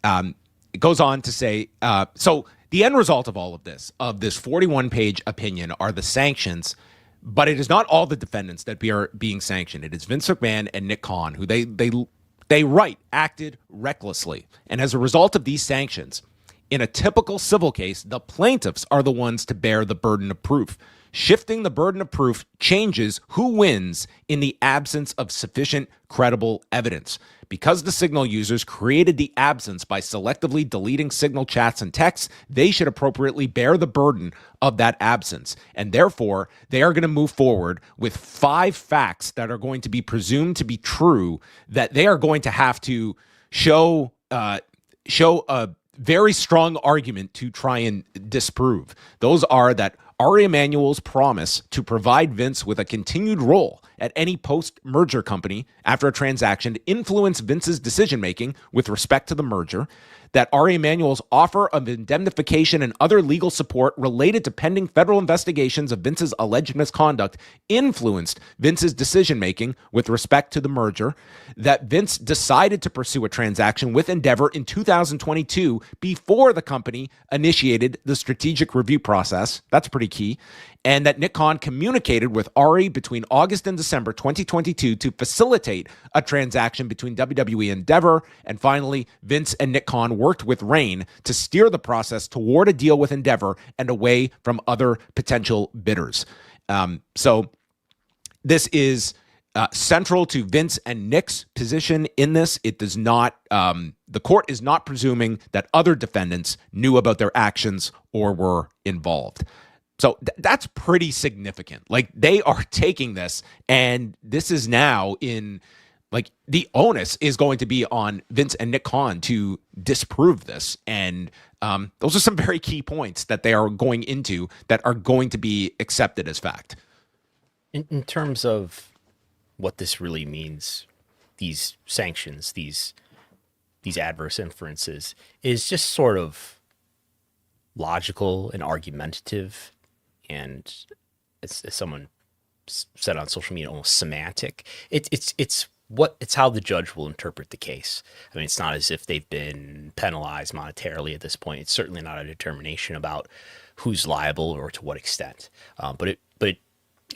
It goes on to say, so the end result of all of this 41-page opinion, are the sanctions But it is not all the defendants that are being sanctioned. It is Vince McMahon and Nick Khan, who they acted recklessly. And as a result of these sanctions, in a typical civil case, the plaintiffs are the ones to bear the burden of proof. Shifting the burden of proof changes who wins in the absence of sufficient credible evidence. Because the Signal users created the absence by selectively deleting Signal chats and texts, they should appropriately bear the burden of that absence. And therefore, they are going to move forward with 5 facts that are going to be presumed to be true that they are going to have to show a very strong argument to try and disprove. Those are that Ari Emanuel's promise to provide Vince with a continued role at any post-merger company after a transaction to influence Vince's decision-making with respect to the merger, that Ari Emanuel's offer of indemnification and other legal support related to pending federal investigations of Vince's alleged misconduct influenced Vince's decision-making with respect to the merger, that Vince decided to pursue a transaction with Endeavor in 2022 before the company initiated the strategic review process. That's pretty key. And that Nick Khan communicated with Ari between August and December 2022 to facilitate a transaction between WWE and Endeavor. And finally, Vince and Nick Khan worked with Reign to steer the process toward a deal with Endeavor and away from other potential bidders. So this is central to Vince and Nick's position in this. It does not, the court is not presuming that other defendants knew about their actions or were involved. So that's pretty significant. Like, they are taking this, and this is now in, like, the onus is going to be on Vince and Nick Khan to disprove this. And those are some very key points that they are going into that are going to be accepted as fact. In terms of what this really means, these sanctions, these adverse inferences, is just sort of logical and argumentative, and as someone said on social media, almost semantic. It's how the judge will interpret the case. I mean, it's not as if they've been penalized monetarily at this point. It's certainly not a determination about who's liable or to what extent. But it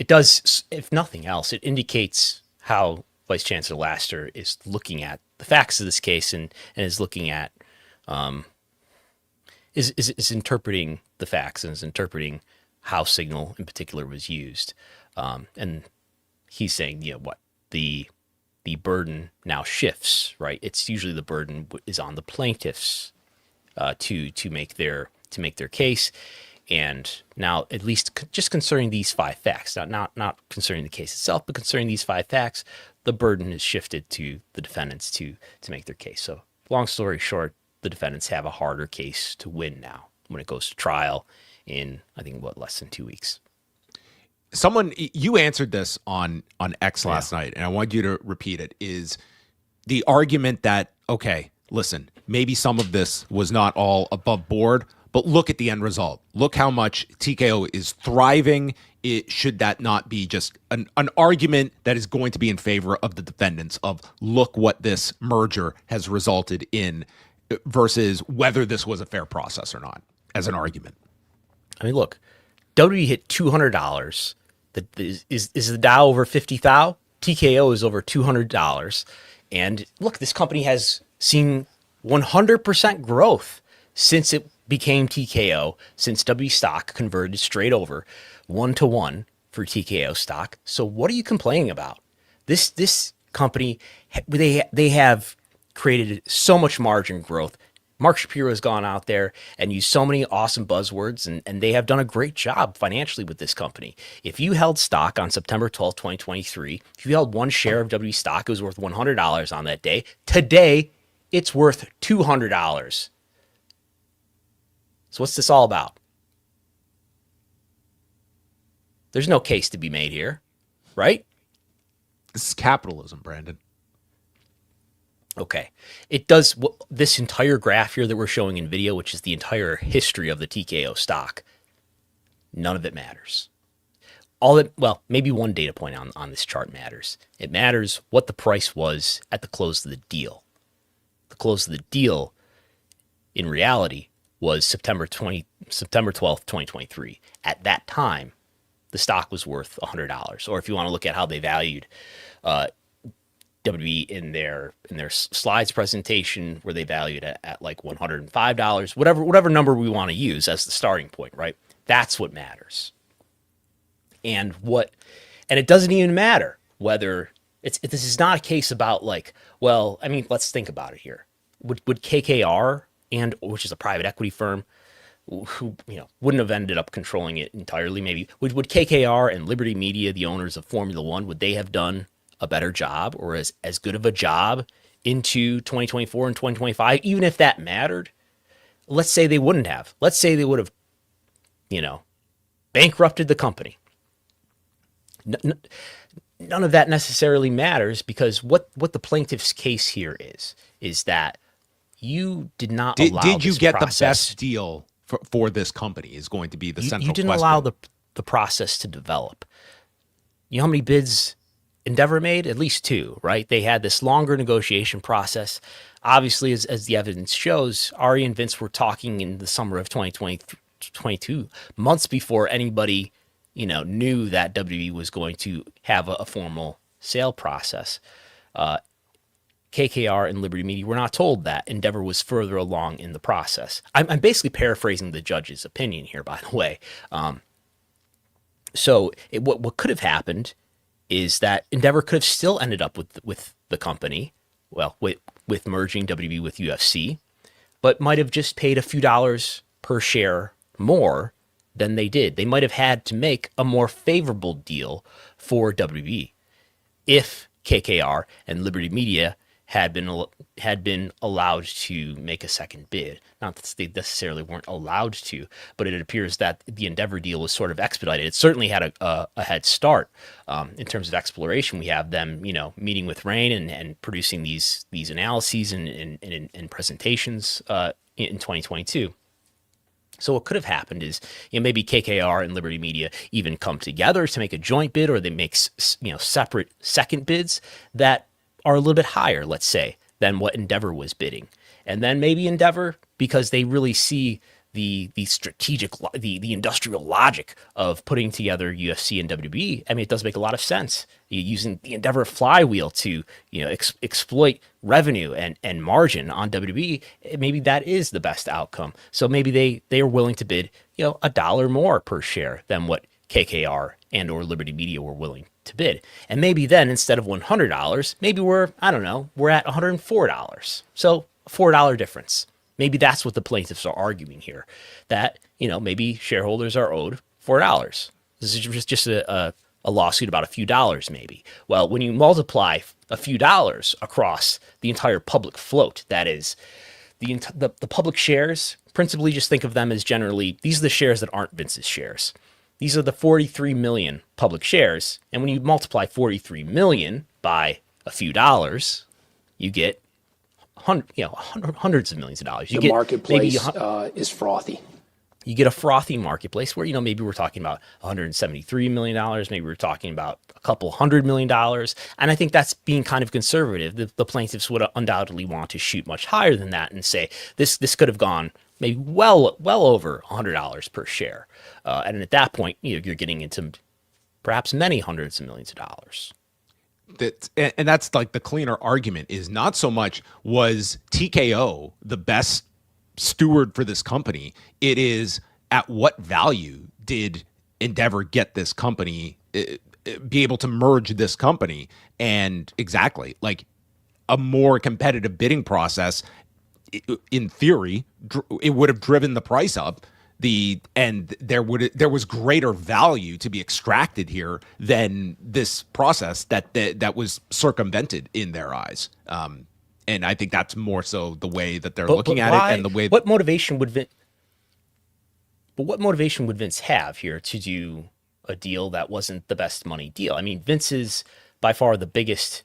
does, if nothing else, it indicates how Vice Chancellor Laster is looking at the facts of this case and is looking at is interpreting the facts and is interpreting how Signal in particular was used. And he's saying, the burden now shifts, right? It's usually the burden is on the plaintiffs to make their case. And now, at least just concerning these 5 facts, not concerning the case itself, but concerning these 5 facts, the burden is shifted to the defendants to make their case. So, long story short, the defendants have a harder case to win now when it goes to trial in, I think, less than 2 weeks. You answered this on X last night, and I want you to repeat it, is the argument that, okay, listen, maybe some of this was not all above board, but look at the end result. Look how much TKO is thriving. Should that not be just an argument that is going to be in favor of the defendants of look what this merger has resulted in versus whether this was a fair process or not as an argument? I mean, look, WWE hit $200. Is the Dow over 50,000? TKO is over $200. And look, this company has seen 100% growth since it became TKO, since W stock converted straight over 1-to-1 for TKO stock. So what are you complaining about? This company, they have created so much margin growth. Mark Shapiro has gone out there and used so many awesome buzzwords, and they have done a great job financially with this company. If you held stock on September 12th, 2023, if you held one share of W stock, it was worth $100 on that day. Today, it's worth $200. So what's this all about? There's no case to be made here, right? This is capitalism, Brandon. Okay. It does this entire graph here that we're showing in video, which is the entire history of the TKO stock. None of it matters. Maybe one data point on this chart matters. It matters what the price was at the close of the deal. The close of the deal, in reality, was September 12th, 2023. At that time, the stock was worth $100. Or if you want to look at how they valued WWE in their slides presentation, where they valued it at like $105, whatever number we want to use as the starting point, right? That's what matters. And it doesn't even matter whether this is not a case about like, well, I mean, let's think about it here. Would KKR, which is a private equity firm, who wouldn't have ended up controlling it entirely, maybe would KKR and Liberty Media, the owners of Formula One, would they have done a better job or as good of a job into 2024 and 2025, even if that mattered? Let's say they wouldn't have. Let's say they would have, bankrupted the company. None of that necessarily matters, because what the plaintiff's case here is that you did not allow Did you this get process, the best deal for this company is going to be the central question. You didn't allow the process to develop. You know how many bids Endeavor made? At least 2, right? They had this longer negotiation process. Obviously, as the evidence shows, Ari and Vince were talking in the summer of 2022, months before anybody knew that WWE was going to have a formal sale process. KKR and Liberty Media were not told that Endeavor was further along in the process. I'm basically paraphrasing the judge's opinion here, by the way. What could have happened is that Endeavor could have still ended up with the company, with merging WWE with UFC, but might have just paid a few dollars per share more than they did. They might have had to make a more favorable deal for WWE if KKR and Liberty Media had been allowed to make a second bid. Not that they necessarily weren't allowed to, but it appears that the Endeavor deal was sort of expedited. It certainly had a head start in terms of exploration. We have them, meeting with Rain and producing these analyses and presentations in 2022. So what could have happened is, maybe KKR and Liberty Media even come together to make a joint bid, or they make, separate second bids that are a little bit higher, let's say, than what Endeavor was bidding. And then maybe Endeavor, because they really see the strategic, the industrial logic of putting together UFC and WWE. I mean, it does make a lot of sense. You're using the Endeavor flywheel to, exploit revenue and margin on WWE. Maybe that is the best outcome. So maybe they are willing to bid, $1 more per share than what KKR and or Liberty Media were willing to bid. And maybe then, instead of $100, maybe we're at $104. So a $4 difference. Maybe that's what the plaintiffs are arguing here, that, maybe shareholders are owed $4. This is just a lawsuit about a few dollars, maybe. Well, when you multiply a few dollars across the entire public float, that is the public shares, principally just think of them as generally, these are the shares that aren't Vince's shares. These are the 43 million public shares. And when you multiply 43 million by a few dollars, you get hundreds of millions of dollars. The marketplace is frothy. You get a frothy marketplace where, maybe we're talking about $173 million. Maybe we're talking about a couple $100 million. And I think that's being kind of conservative. The plaintiffs would undoubtedly want to shoot much higher than that and say this could have gone maybe well over $100 per share. And at that point, you're getting into perhaps many hundreds of millions of dollars. And that's like the cleaner argument is not so much was TKO the best steward for this company. It is at what value did Endeavor get this company, be able to merge this company? And exactly, like a more competitive bidding process, in theory, it would have driven the price up. There was greater value to be extracted here than this process that was circumvented in their eyes. And I think that's more so the way that they're looking at it, and the way. What motivation would Vince have here to do a deal that wasn't the best money deal? I mean, Vince is by far the biggest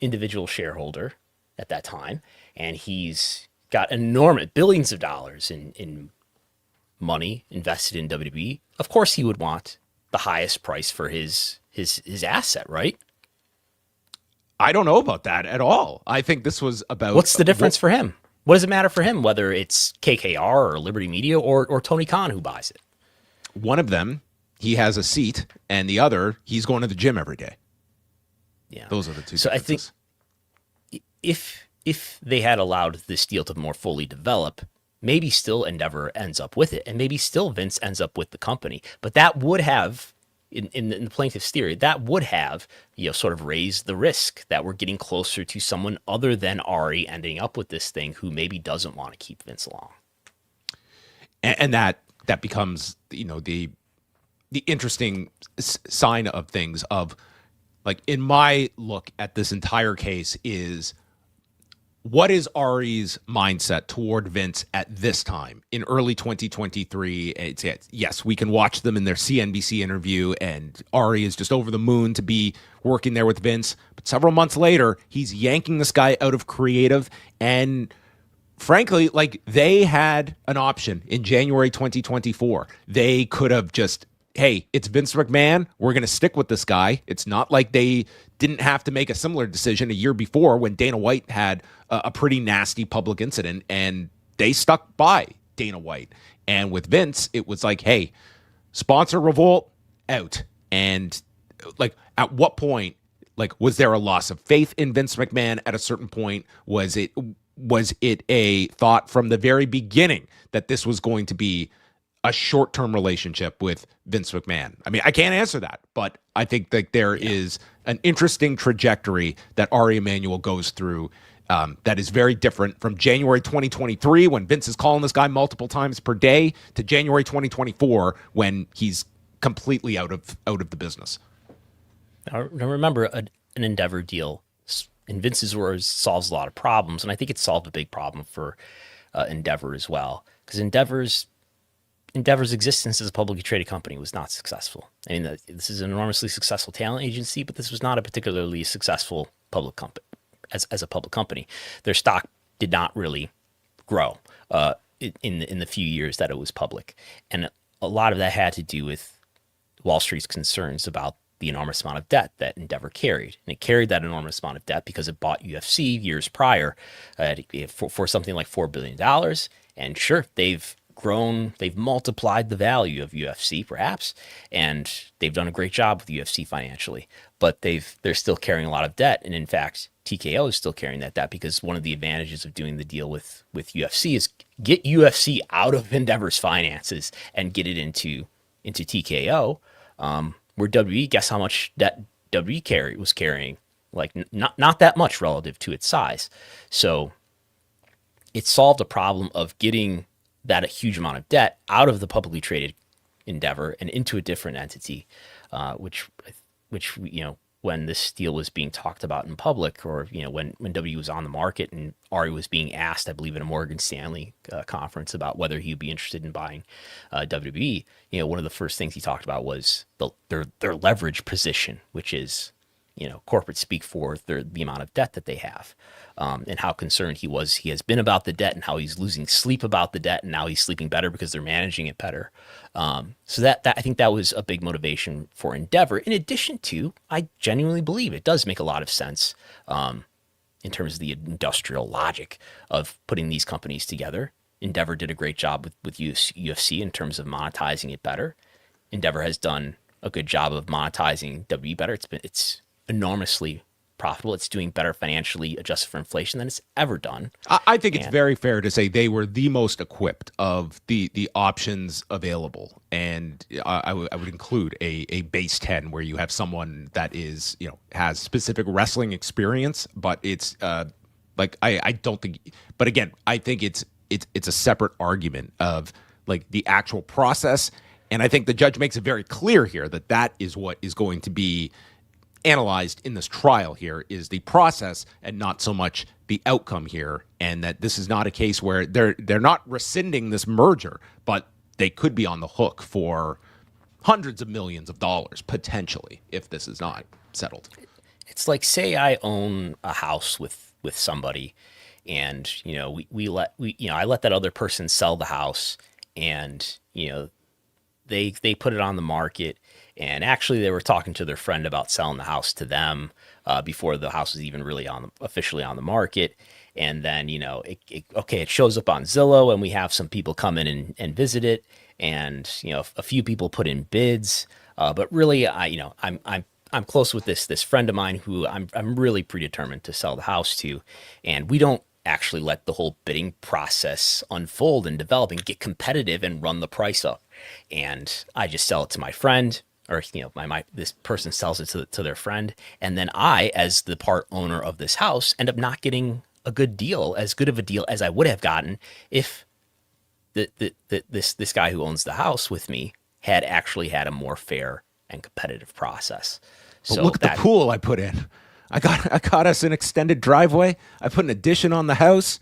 individual shareholder at that time, and he's got enormous billions of dollars in money invested in WWE. Of course, he would want the highest price for his asset, right? I don't know about that at all. I think this was about... What's the difference for him? What does it matter for him, whether it's KKR or Liberty Media or Tony Khan who buys it? One of them he has a seat, and the other, he's going to the gym every day. Yeah. Those are the two So differences. I think if they had allowed this deal to more fully develop, maybe still Endeavor ends up with it, and maybe still Vince ends up with the company. But that would have, in the plaintiff's theory, that would have, sort of raised the risk that we're getting closer to someone other than Ari ending up with this thing who maybe doesn't want to keep Vince along. And that becomes, the interesting sign of things of, like, in my look at this entire case is, what is Ari's mindset toward Vince at this time in early 2023? Yes, we can watch them in their CNBC interview, and Ari is just over the moon to be working there with Vince. But several months later, he's yanking this guy out of creative. And frankly, like, they had an option in January 2024. They could have just, hey, it's Vince McMahon. We're going to stick with this guy. It's not like they didn't have to make a similar decision a year before when Dana White had a pretty nasty public incident, and they stuck by Dana White. And with Vince, it was like, hey, sponsor revolt, out. And, like, at what point, like, was there a loss of faith in Vince McMahon at a certain point? Was it a thought from the very beginning that this was going to be a short-term relationship with Vince McMahon? I mean, I can't answer that, but I think that there is an interesting trajectory that Ari Emanuel goes through that is very different from January 2023, when Vince is calling this guy multiple times per day, to January 2024, when he's completely out of the business. Now remember, an Endeavor deal, in Vince's words, solves a lot of problems, and I think it solved a big problem for Endeavor as well, because Endeavor's existence as a publicly traded company was not successful. I mean, this is an enormously successful talent agency, but this was not a particularly successful public company. As a public company, their stock did not really grow in the few years that it was public, and a lot of that had to do with Wall Street's concerns about the enormous amount of debt that Endeavor carried. And it carried that enormous amount of debt because it bought UFC years prior for something like $4 billion. And sure, they've grown, they've multiplied the value of UFC perhaps, and they've done a great job with UFC financially, but they're still carrying a lot of debt. And in fact, TKO is still carrying that debt, because one of the advantages of doing the deal with UFC is get UFC out of Endeavor's finances and get it into TKO, where WWE, guess how much debt WWE was carrying? Like, not that much relative to its size. So it solved a problem of getting that a huge amount of debt out of the publicly traded Endeavor and into a different entity, which when this deal was being talked about in public, or when W was on the market and Ari was being asked, I believe in a Morgan Stanley conference, about whether he'd be interested in buying WWE, one of the first things he talked about was their leverage position, which is corporate speak for the amount of debt that they have, and how concerned he has been about the debt, and how he's losing sleep about the debt, and now he's sleeping better because they're managing it better. So that I think that was a big motivation for Endeavor. In addition to, I genuinely believe it does make a lot of sense in terms of the industrial logic of putting these companies together. Endeavor did a great job with UFC in terms of monetizing it better. Endeavor has done a good job of monetizing WWE better. It's enormously profitable. It's doing better financially adjusted for inflation than it's ever done. I think it's very fair to say they were the most equipped of the options available. And I would include a base 10 where you have someone that is, has specific wrestling experience, but it's I don't think, but again, I think it's a separate argument of like the actual process. And I think the judge makes it very clear here that is what is going to be analyzed in this trial here, is the process and not so much the outcome here, and that this is not a case where they're not rescinding this merger, but they could be on the hook for hundreds of millions of dollars potentially if this is not settled. It's like, say I own a house with somebody, and I let that other person sell the house, and they put it on the market. And actually, they were talking to their friend about selling the house to them before the house was even really officially on the market. And then, it shows up on Zillow, and we have some people come in and visit it. and a few people put in bids, but really, I'm close with this friend of mine who I'm really predetermined to sell the house to, and we don't actually let the whole bidding process unfold and develop and get competitive and run the price up, and I just sell it to my friend, or this person sells it to their friend, and then I, as the part owner of this house, end up not getting a good deal, as good of a deal as I would have gotten if this guy who owns the house with me had actually had a more fair and competitive process. But look at the pool I put in. I got us an extended driveway. I put an addition on the house.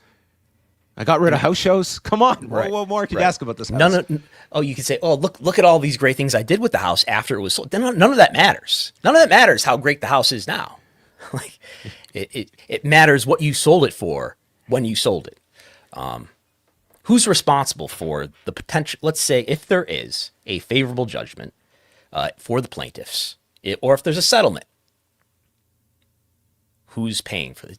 I got rid of house shows. Come on, what more can you ask about this house? No. Oh, you could say, oh, look at all these great things I did with the house after it was sold. Then none of that matters. None of that matters how great the house is now. Like it matters what you sold it for when you sold it. Who's responsible for the potential? Let's say if there is a favorable judgment for the plaintiffs, or if there's a settlement, who's paying for this?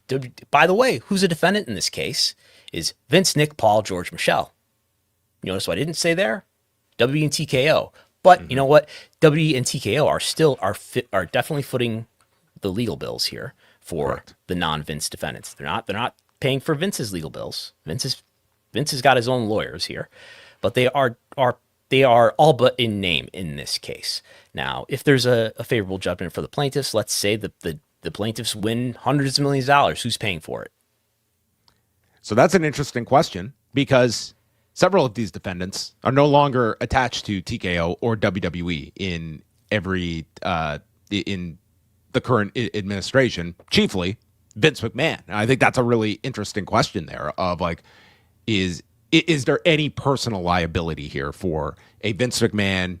By the way, who's a defendant in this case is Vince, Nick, Paul, George, Michelle. You notice what I didn't say there? W and TKO. But you know what? W and TKO are definitely footing the legal bills here for the non-Vince defendants. They're not paying for Vince's legal bills. Vince has got his own lawyers here, but they are all but in name in this case. Now, if there's a favorable judgment for the plaintiffs, let's say that the plaintiffs win hundreds of millions of dollars, who's paying for it? So that's an interesting question, because several of these defendants are no longer attached to TKO or WWE in the current administration, chiefly Vince McMahon. And I think that's a really interesting question there of like, is there any personal liability here for a Vince McMahon,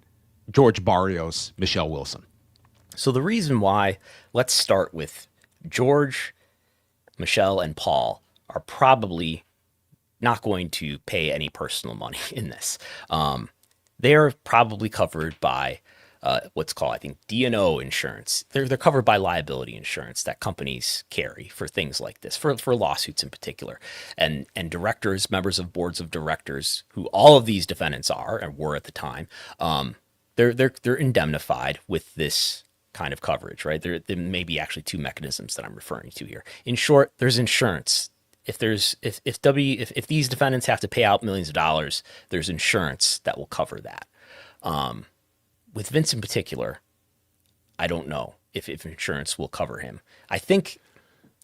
George Barrios, Michelle Wilson? So the reason why, let's start with George, Michelle, and Paul are probably not going to pay any personal money in this. They are probably covered by what's called, I think, D&O insurance. They're covered by liability insurance that companies carry for things like this, for lawsuits in particular. And directors, members of boards of directors, who all of these defendants are and were at the time, they're indemnified with this kind of coverage, right? There may be actually two mechanisms that I'm referring to here. In short, there's insurance. If these defendants have to pay out millions of dollars, there's insurance that will cover that. With Vince in particular, I don't know if insurance will cover him. I think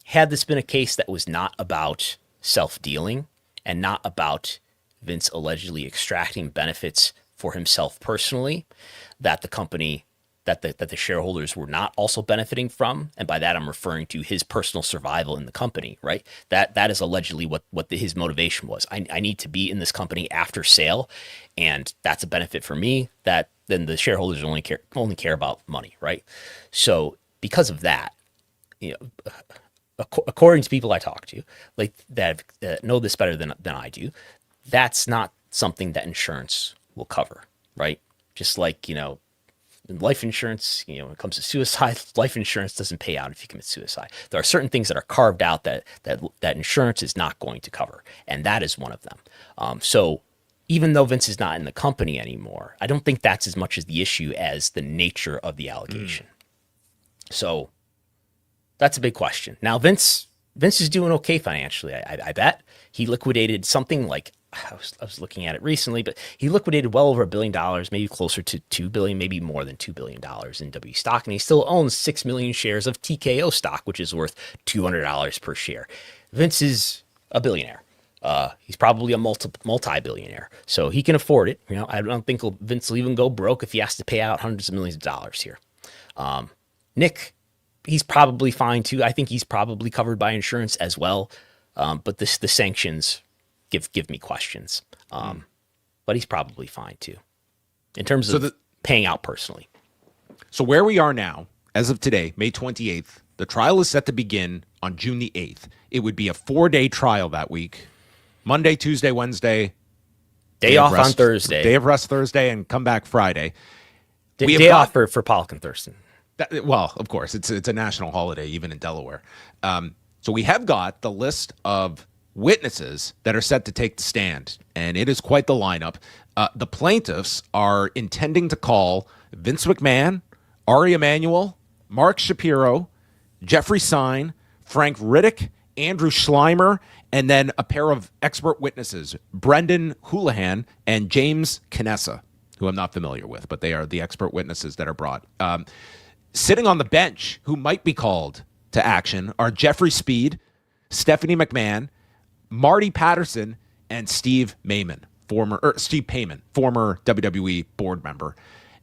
had this been a case that was not about self-dealing and not about Vince allegedly extracting benefits for himself personally, that the company, that the shareholders were not also benefiting from, and by that I'm referring to his personal survival in the company, right? That is allegedly what his motivation was. I need to be in this company after sale, and that's a benefit for me. That then the shareholders only care about money, right? So because of that, according to people I talk to, like that know this better than I do, that's not something that insurance will cover, right? Just like life insurance, when it comes to suicide, life insurance doesn't pay out if you commit suicide. There are certain things that are carved out that insurance is not going to cover, and that is one of them. So even though Vince is not in the company anymore, I don't think that's as much as the issue as the nature of the allegation. So that's a big question. Now, Vince is doing okay financially, I bet. He liquidated something like, I was looking at it recently, but he liquidated well over $1 billion, maybe closer to $2 billion, maybe more than $2 billion in W stock. And he still owns 6 million shares of TKO stock, which is worth $200 per share. Vince is a billionaire. He's probably a multi-billionaire, so he can afford it. I don't think Vince will even go broke if he has to pay out hundreds of millions of dollars here. Nick, he's probably fine too. I think he's probably covered by insurance as well. But the sanctions give me questions. But he's probably fine too, in terms of paying out personally. So where we are now, as of today, May 28th, the trial is set to begin on June the 8th. It would be a 4-day trial that week. Monday, Tuesday, Wednesday. Day off on Thursday. Day of rest Thursday, and come back Friday. Day off for Pollock and Thurston. Well, of course, it's a national holiday, even in Delaware. So we have got the list of witnesses that are set to take the stand, and it is quite the lineup. The plaintiffs are intending to call Vince McMahon, Ari Emanuel, Mark Shapiro, Jeffrey Sine, Frank Riddick, Andrew Schleimer, and then a pair of expert witnesses, Brendan Houlihan and James Canessa, who I'm not familiar with, but they are the expert witnesses that are brought. Sitting on the bench, who might be called to action, are Jeffrey Speed, Stephanie McMahon, Marty Patterson, and Steve Payman, former WWE board member.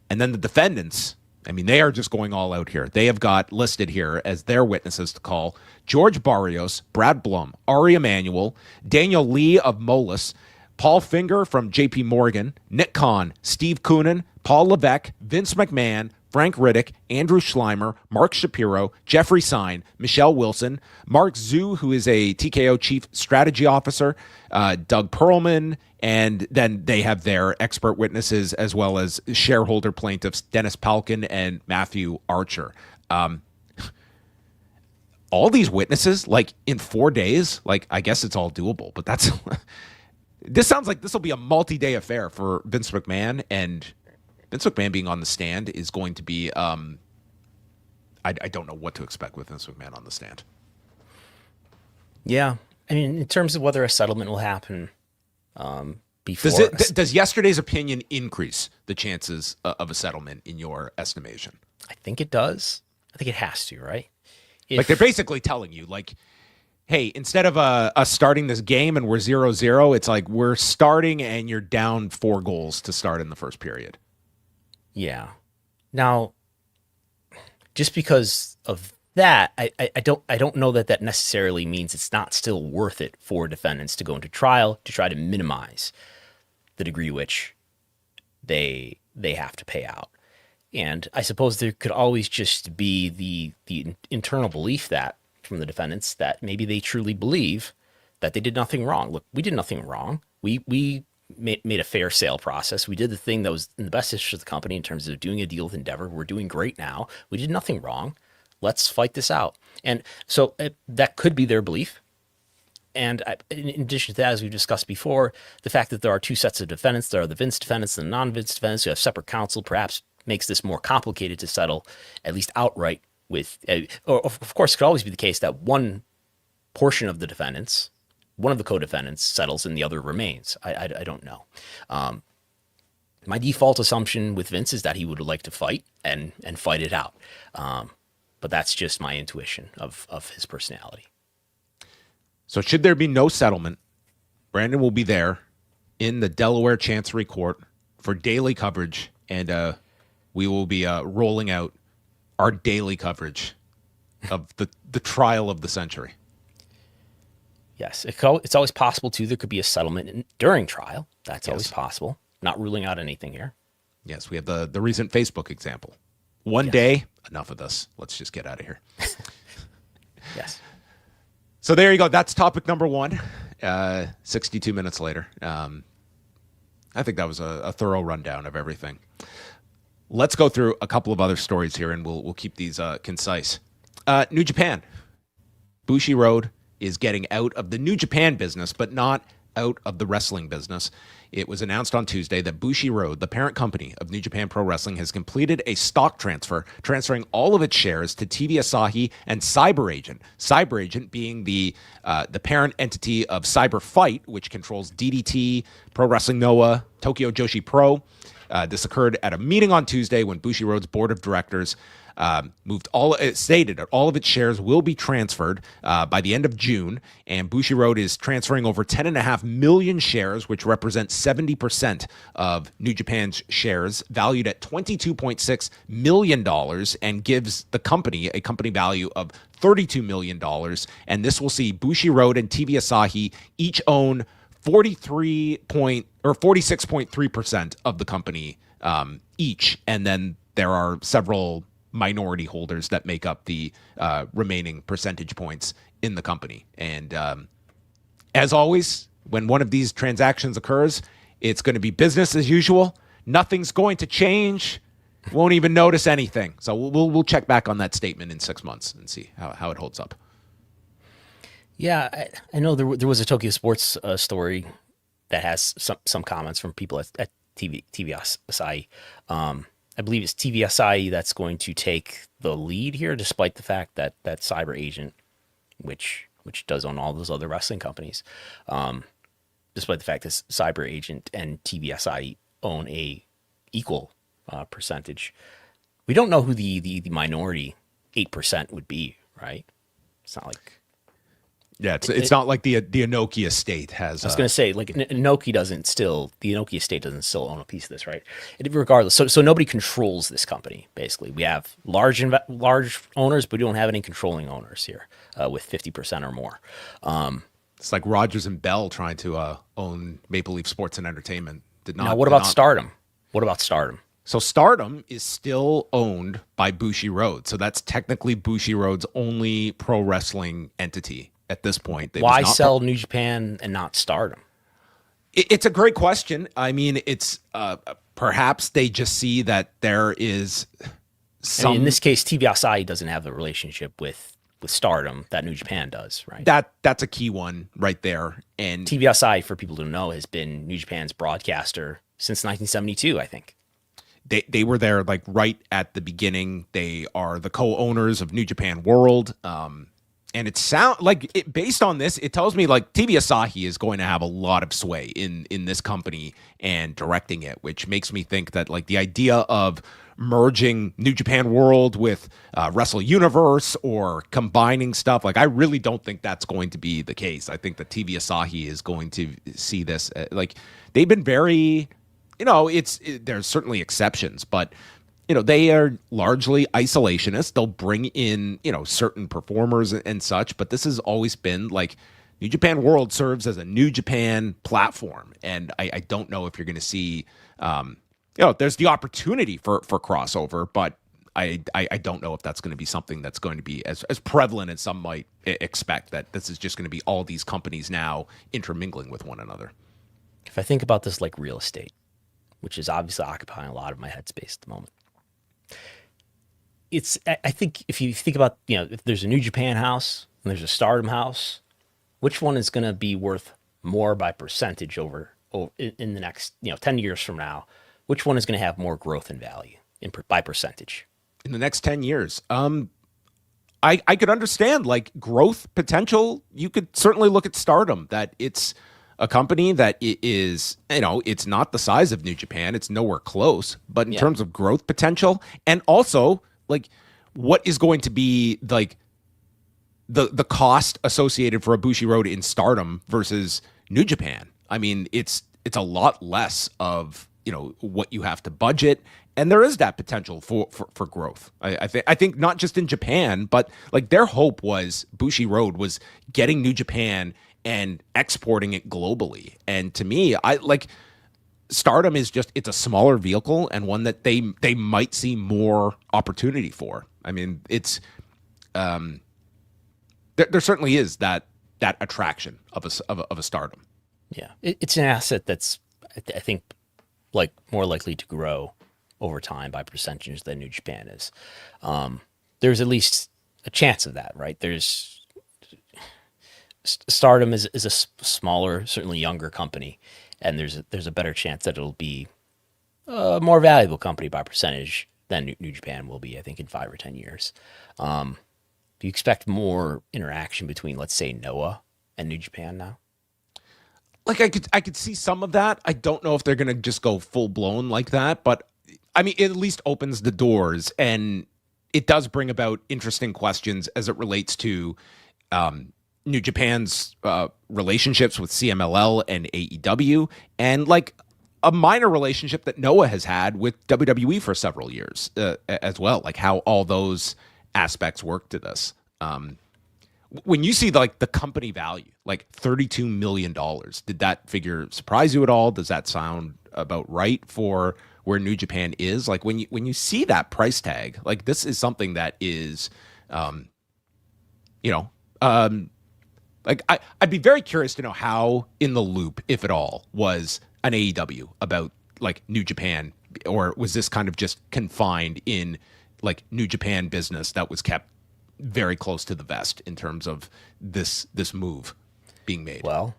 And then the defendants, I mean, they are just going all out here. They have got listed here as their witnesses to call George Barrios, Brad Blum, Ari Emanuel, Daniel Lee of Moelis, Paul Finger from JP Morgan, Nick Khan, Steve Koonin, Paul Levesque, Vince McMahon, Frank Riddick, Andrew Schleimer, Mark Shapiro, Jeffrey Sine, Michelle Wilson, Mark Zhu, who is a TKO Chief Strategy Officer, Doug Perlman, and then they have their expert witnesses as well as shareholder plaintiffs, Dennis Palkin and Matthew Archer. All these witnesses, like in 4 days, like I guess it's all doable, but that's... This sounds like this will be a multi-day affair for Vince McMahon, and Vince McMahon being on the stand is going to be, I don't know what to expect with Vince McMahon on the stand. Yeah. I mean, in terms of whether a settlement will happen before... Does yesterday's opinion increase the chances of a settlement in your estimation? I think it does. I think it has to, right? Like they're basically telling you, like, hey, instead of us starting this game and we're 0-0, it's like we're starting and you're down 4 goals to start in the first period. Yeah. Now, just because of that, I don't know that necessarily means it's not still worth it for defendants to go into trial to try to minimize the degree which they have to pay out. And I suppose there could always just be the internal belief that from the defendants that maybe they truly believe that they did nothing wrong. Look, we did nothing wrong. We made a fair sale process. We did the thing that was in the best interest of the company in terms of doing a deal with Endeavor. We're doing great now. We did nothing wrong. Let's fight this out. And so that could be their belief. And in addition to that, as we've discussed before, the fact that there are 2 sets of defendants, there are the Vince defendants and the non-Vince defendants who have separate counsel, perhaps makes this more complicated to settle, at least outright, with, or of course, it could always be the case that one portion of the defendants, one of the co-defendants settles and the other remains. I don't know. My default assumption with Vince is that he would like to fight and fight it out. But that's just my intuition of his personality. So should there be no settlement, Brandon will be there in the Delaware Chancery Court for daily coverage, and we will be rolling out our daily coverage of the trial of the century. Yes, it's always possible, too. There could be a settlement during trial. That's always possible. Not ruling out anything here. Yes, we have the recent Facebook example. One day, enough of this. Let's just get out of here. Yes. So there you go. That's topic number 1. 62 minutes later. I think that was a thorough rundown of everything. Let's go through a couple of other stories here, and we'll keep these concise. New Japan. Bushiroad is getting out of the New Japan business, but not out of the wrestling business. It was announced on Tuesday that Bushiroad, the parent company of New Japan Pro Wrestling, has completed a stock transfer, transferring all of its shares to TV Asahi and CyberAgent. CyberAgent being the parent entity of Cyber Fight, which controls DDT, Pro Wrestling Noah, Tokyo Joshi Pro. This occurred at a meeting on Tuesday when Bushiroad's board of directors stated that all of its shares will be transferred by the end of June, and Bushiroad is transferring over 10.5 million shares, which represent 70% of New Japan's shares, valued at $22.6 million, and gives the company a company value of $32 million. And this will see Bushiroad and TV Asahi each own 46.3% of the company each, and then there are several minority holders that make up the remaining percentage points in the company. And as always, when one of these transactions occurs, it's going to be business as usual. Nothing's going to change. Won't even notice anything. So we'll check back on that statement in 6 months and see how it holds up. Yeah, I know there was a Tokyo Sports story that has some comments from people at TV Asahi. I believe it's TV Asahi that's going to take the lead here, despite the fact that CyberAgent, which does own all those other wrestling companies, despite the fact that CyberAgent and TV Asahi own a equal percentage. We don't know who the minority 8% would be, right? It's not like... Yeah, it's not like the Inoki estate has. I was going to say, like, the Inoki estate doesn't still own a piece of this, right? Regardless, so nobody controls this company. Basically, we have large owners, but we don't have any controlling owners here with 50% or more. It's like Rogers and Bell trying to own Maple Leaf Sports and Entertainment. Now, what about Stardom? What about Stardom? So Stardom is still owned by Bushiroad. So that's technically Bushiroad's only pro wrestling entity at this point. Why sell New Japan and not Stardom? It's a great question. I mean, it's perhaps they just see that there is some... in this case, TV Asahi doesn't have the relationship with Stardom that New Japan does, right? That's a key one right there. And TV Asahi, for people to know, has been New Japan's broadcaster since 1972, I think. They were there like right at the beginning. They are the co-owners of New Japan World. And it sound like based on this, it tells me like TV Asahi is going to have a lot of sway in this company and directing it, which makes me think that like the idea of merging New Japan World with Wrestle Universe or combining stuff, like I really don't think that's going to be the case. I think that TV Asahi is going to see this like they've been very, there's certainly exceptions, but they are largely isolationist. They'll bring in, certain performers and such, but this has always been like New Japan World serves as a New Japan platform. And I don't know if you're going to see, there's the opportunity for crossover, but I don't know if that's going to be something that's going to be as prevalent as some might expect, that this is just going to be all these companies now intermingling with one another. If I think about this like real estate, which is obviously occupying a lot of my headspace at the moment, I think if you think about, if there's a New Japan house and there's a Stardom house, which one is going to be worth more by percentage over in the next, 10 years from now? Which one is going to have more growth and value by percentage? In the next 10 years? I could understand like growth potential. You could certainly look at Stardom, that it's a company that is, it's not the size of New Japan. It's nowhere close, but in terms of growth potential, and also like what is going to be like the cost associated for a Bushiroad in Stardom versus New Japan. I mean, it's a lot less of, what you have to budget. And there is that potential for growth. I think not just in Japan, but like their hope was Bushiroad was getting New Japan and exporting it globally. And to me, Stardom is it's a smaller vehicle and one that they might see more opportunity for. I mean, it's there certainly is that attraction of a Stardom. Yeah, it's an asset that's I think like more likely to grow over time by percentage than New Japan is. There's at least a chance of that, right? Stardom is a smaller, certainly younger company, and there's a better chance that it'll be a more valuable company by percentage than New Japan will be, I think, in 5 or 10 years. Do you expect more interaction between, let's say, Noah and New Japan now? Like I could see some of that. I don't know if they're going to just go full blown like that, but I mean, it at least opens the doors, and it does bring about interesting questions as it relates to New Japan's relationships with CMLL and AEW, and like a minor relationship that Noah has had with WWE for several years as well, like how all those aspects work to this. When you see like the company value, like $32 million, did that figure surprise you at all? Does that sound about right for where New Japan is? Like when you see that price tag, like this is something that is, like I'd be very curious to know how in the loop, if at all, was an AEW about like New Japan, or was this kind of just confined in like New Japan business that was kept very close to the vest in terms of this move being made. Well,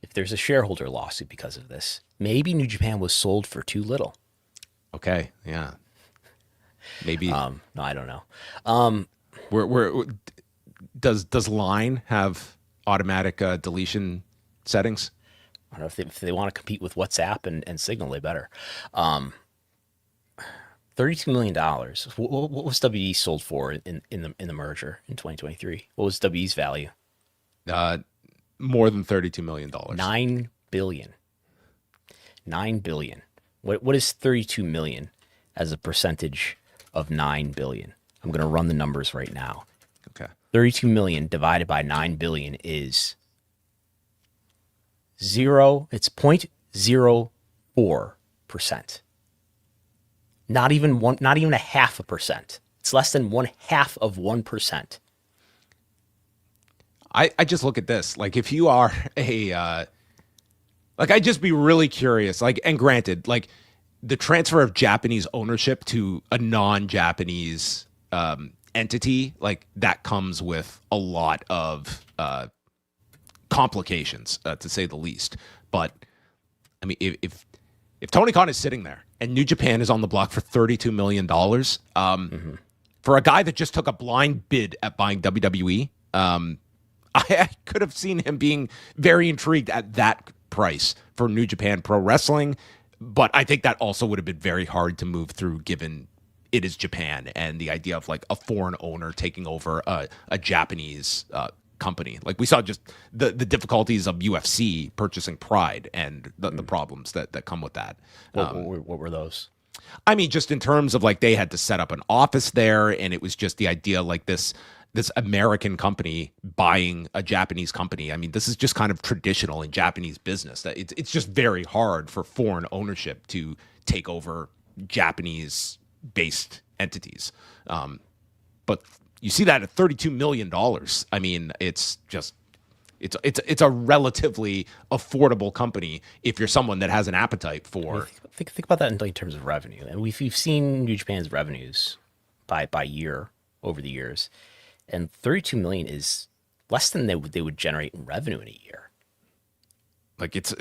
if there's a shareholder lawsuit because of this, maybe New Japan was sold for too little. Okay, yeah, maybe. No, I don't know. Does Line have automatic deletion settings? I don't know if they want to compete with WhatsApp and Signal, they better. $32 million. What was WE sold for in the merger in 2023? What was WE's value? More than $32 million. $9 billion. $9 billion. What is 32 million as a percentage of 9 billion? I'm going to run the numbers right now. Okay. 32 million divided by 9 billion is zero. It's 0.04%. Not even 0.5%. It's less than 0.5%. I just look at this. Like, if you are I'd just be really curious. Like, and granted, like, the transfer of Japanese ownership to a non-Japanese entity, like, that comes with a lot of complications, to say the least. But I mean, if Tony Khan is sitting there and New Japan is on the block for $32 million, for a guy that just took a blind bid at buying WWE, I could have seen him being very intrigued at that price for New Japan Pro Wrestling. But I think that also would have been very hard to move through, given it is Japan and the idea of like a foreign owner taking over a Japanese company. Like, we saw just the difficulties of UFC purchasing Pride and the problems that come with that. What were those? I mean, just in terms of like, they had to set up an office there, and it was just the idea like this American company buying a Japanese company. I mean, this is just kind of traditional in Japanese business, that it's just very hard for foreign ownership to take over Japanese based entities. But you see that at $32 million. I mean, it's a relatively affordable company if you're someone that has an appetite for. Think about that in terms of revenue. And we've seen New Japan's revenues by year over the years, and 32 million is less than they would generate in revenue in a year. Like, it's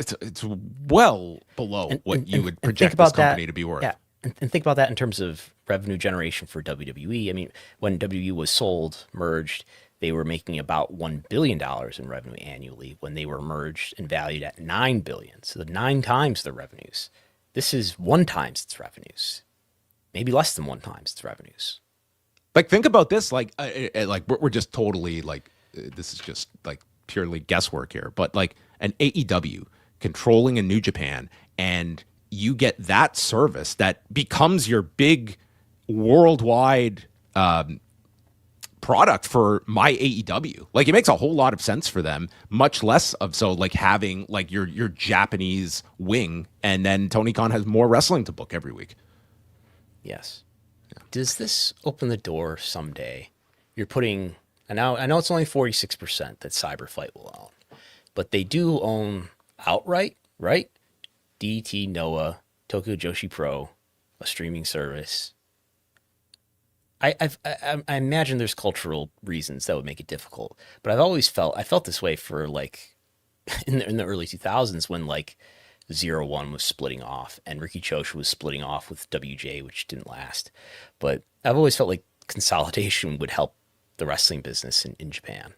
well below what you would project this company to be worth. Yeah. And think about that in terms of revenue generation for WWE. I mean, when WWE was sold, merged, they were making about $1 billion in revenue annually when they were merged and valued at $9 billion. So 9 times their revenues. This is 1 times its revenues, maybe less than 1 times its revenues. Like, think about this. Like we're just totally like, this is just like purely guesswork here. But like, an AEW controlling a New Japan, and you get that service that becomes your big worldwide product for MyAEW. Like, it makes a whole lot of sense for them, much less of so like having like your Japanese wing, and then Tony Khan has more wrestling to book every week. Yes. Yeah. Does this open the door someday? You're putting, I know it's only 46% that Cyberfight will own, but they do own outright, right? DT, Noah, Tokyo Joshi Pro, a streaming service. I imagine there's cultural reasons that would make it difficult, but I felt this way for like in the early 2000s when like 0-1 was splitting off and Riki Choshu was splitting off with WJ, which didn't last. But I've always felt like consolidation would help the wrestling business in Japan.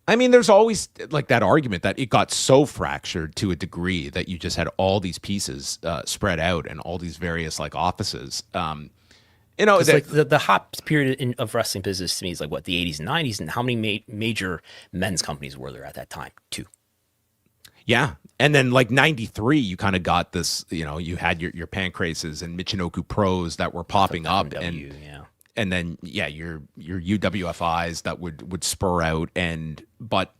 I mean, there's always like that argument that it got so fractured to a degree that you just had all these pieces spread out and all these various like offices. Like the hot period of wrestling business to me is like what, the 80s and 90s, and how many major men's companies were there at that time? 2. Yeah. And then like 93, you kind of got this, you had your Pancrases and Michinoku Pros that were popping up. And then, your UWFIs that would spur out. But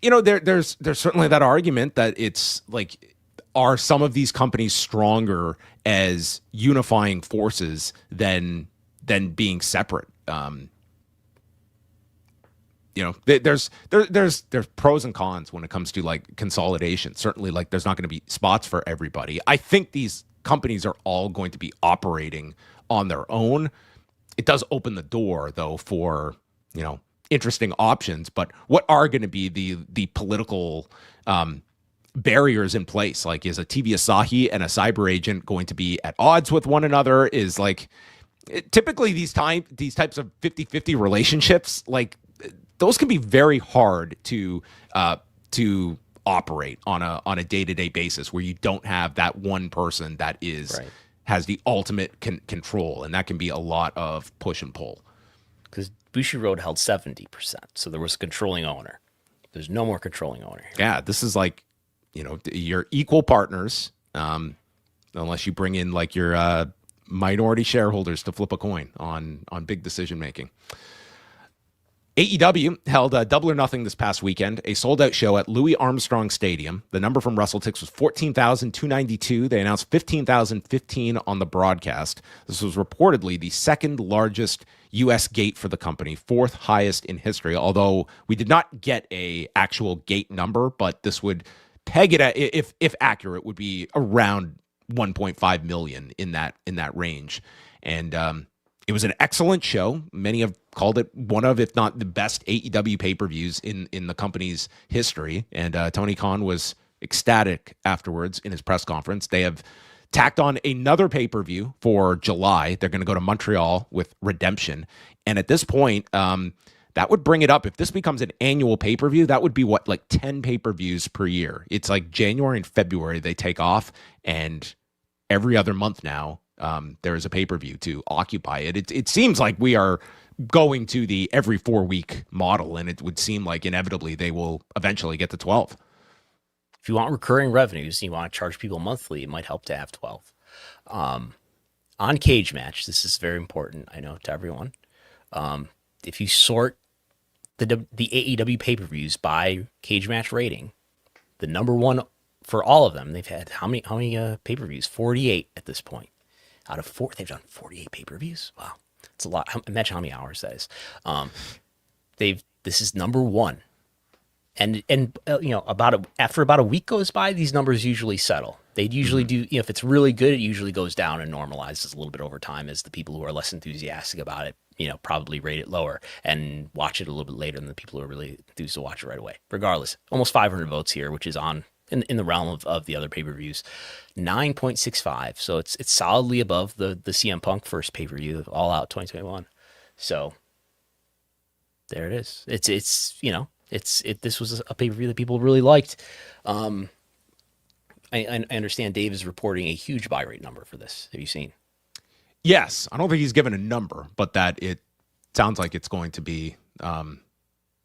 there's certainly that argument that it's like, are some of these companies stronger as unifying forces than being separate? There's pros and cons when it comes to like consolidation. Certainly, like, there's not going to be spots for everybody. I think these companies are all going to be operating on their own. it does open the door though for, interesting options. But what are going to be the political barriers in place? Like, is a TV Asahi and a CyberAgent going to be at odds with one another? Is like, typically these types of 50-50 relationships, like those can be very hard to operate on a day-to-day basis, where you don't have that one person that has the ultimate control, and that can be a lot of push and pull. Because Bushiroad held 70%, so there was a controlling owner. There's no more controlling owner here. Yeah, this is like, you're equal partners, unless you bring in like your minority shareholders to flip a coin on big decision making. AEW held Double or Nothing this past weekend, a sold-out show at Louis Armstrong Stadium. The number from WrestleTix was 14,292. They announced 15,015 on the broadcast. This was reportedly the second largest U.S. gate for the company, fourth highest in history, although we did not get a actual gate number, but this would peg it at, if accurate, would be around 1.5 million in that range. And it was an excellent show. Many have called it one of, if not the best AEW pay-per-views in the company's history. And Tony Khan was ecstatic afterwards in his press conference. They have tacked on another pay-per-view for July. They're going to go to Montreal with Redemption. And at this point, that would bring it up. If this becomes an annual pay-per-view, that would be like 10 pay-per-views per year. It's like January and February they take off, and every other month now, there is a pay-per-view to occupy it. It seems like we are going to the every 4-week model, and it would seem like inevitably they will eventually get to 12. If you want recurring revenues and you want to charge people monthly, it might help to have 12. On Cage Match, this is very important, I know, to everyone. If you sort the AEW pay-per-views by Cage Match rating, the number one for all of them, they've had how many pay-per-views? 48 at this point. Out of 4, they've done 48 pay-per-views. Wow, it's a lot. Imagine how many hours that is. This is number one, and after about a week goes by, these numbers usually settle. They'd usually do. If it's really good, it usually goes down and normalizes a little bit over time as the people who are less enthusiastic about it, probably rate it lower and watch it a little bit later than the people who are really enthused to watch it right away. Regardless, almost 500 votes here, which is on. In the realm of the other pay-per-views, 9.65. So it's solidly above the CM Punk first pay-per-view, All Out 2021. So there it is. This was a pay-per-view that people really liked. I understand Dave is reporting a huge buy rate number for this. Have you seen? Yes, I don't think he's given a number, but that it sounds like it's going to be.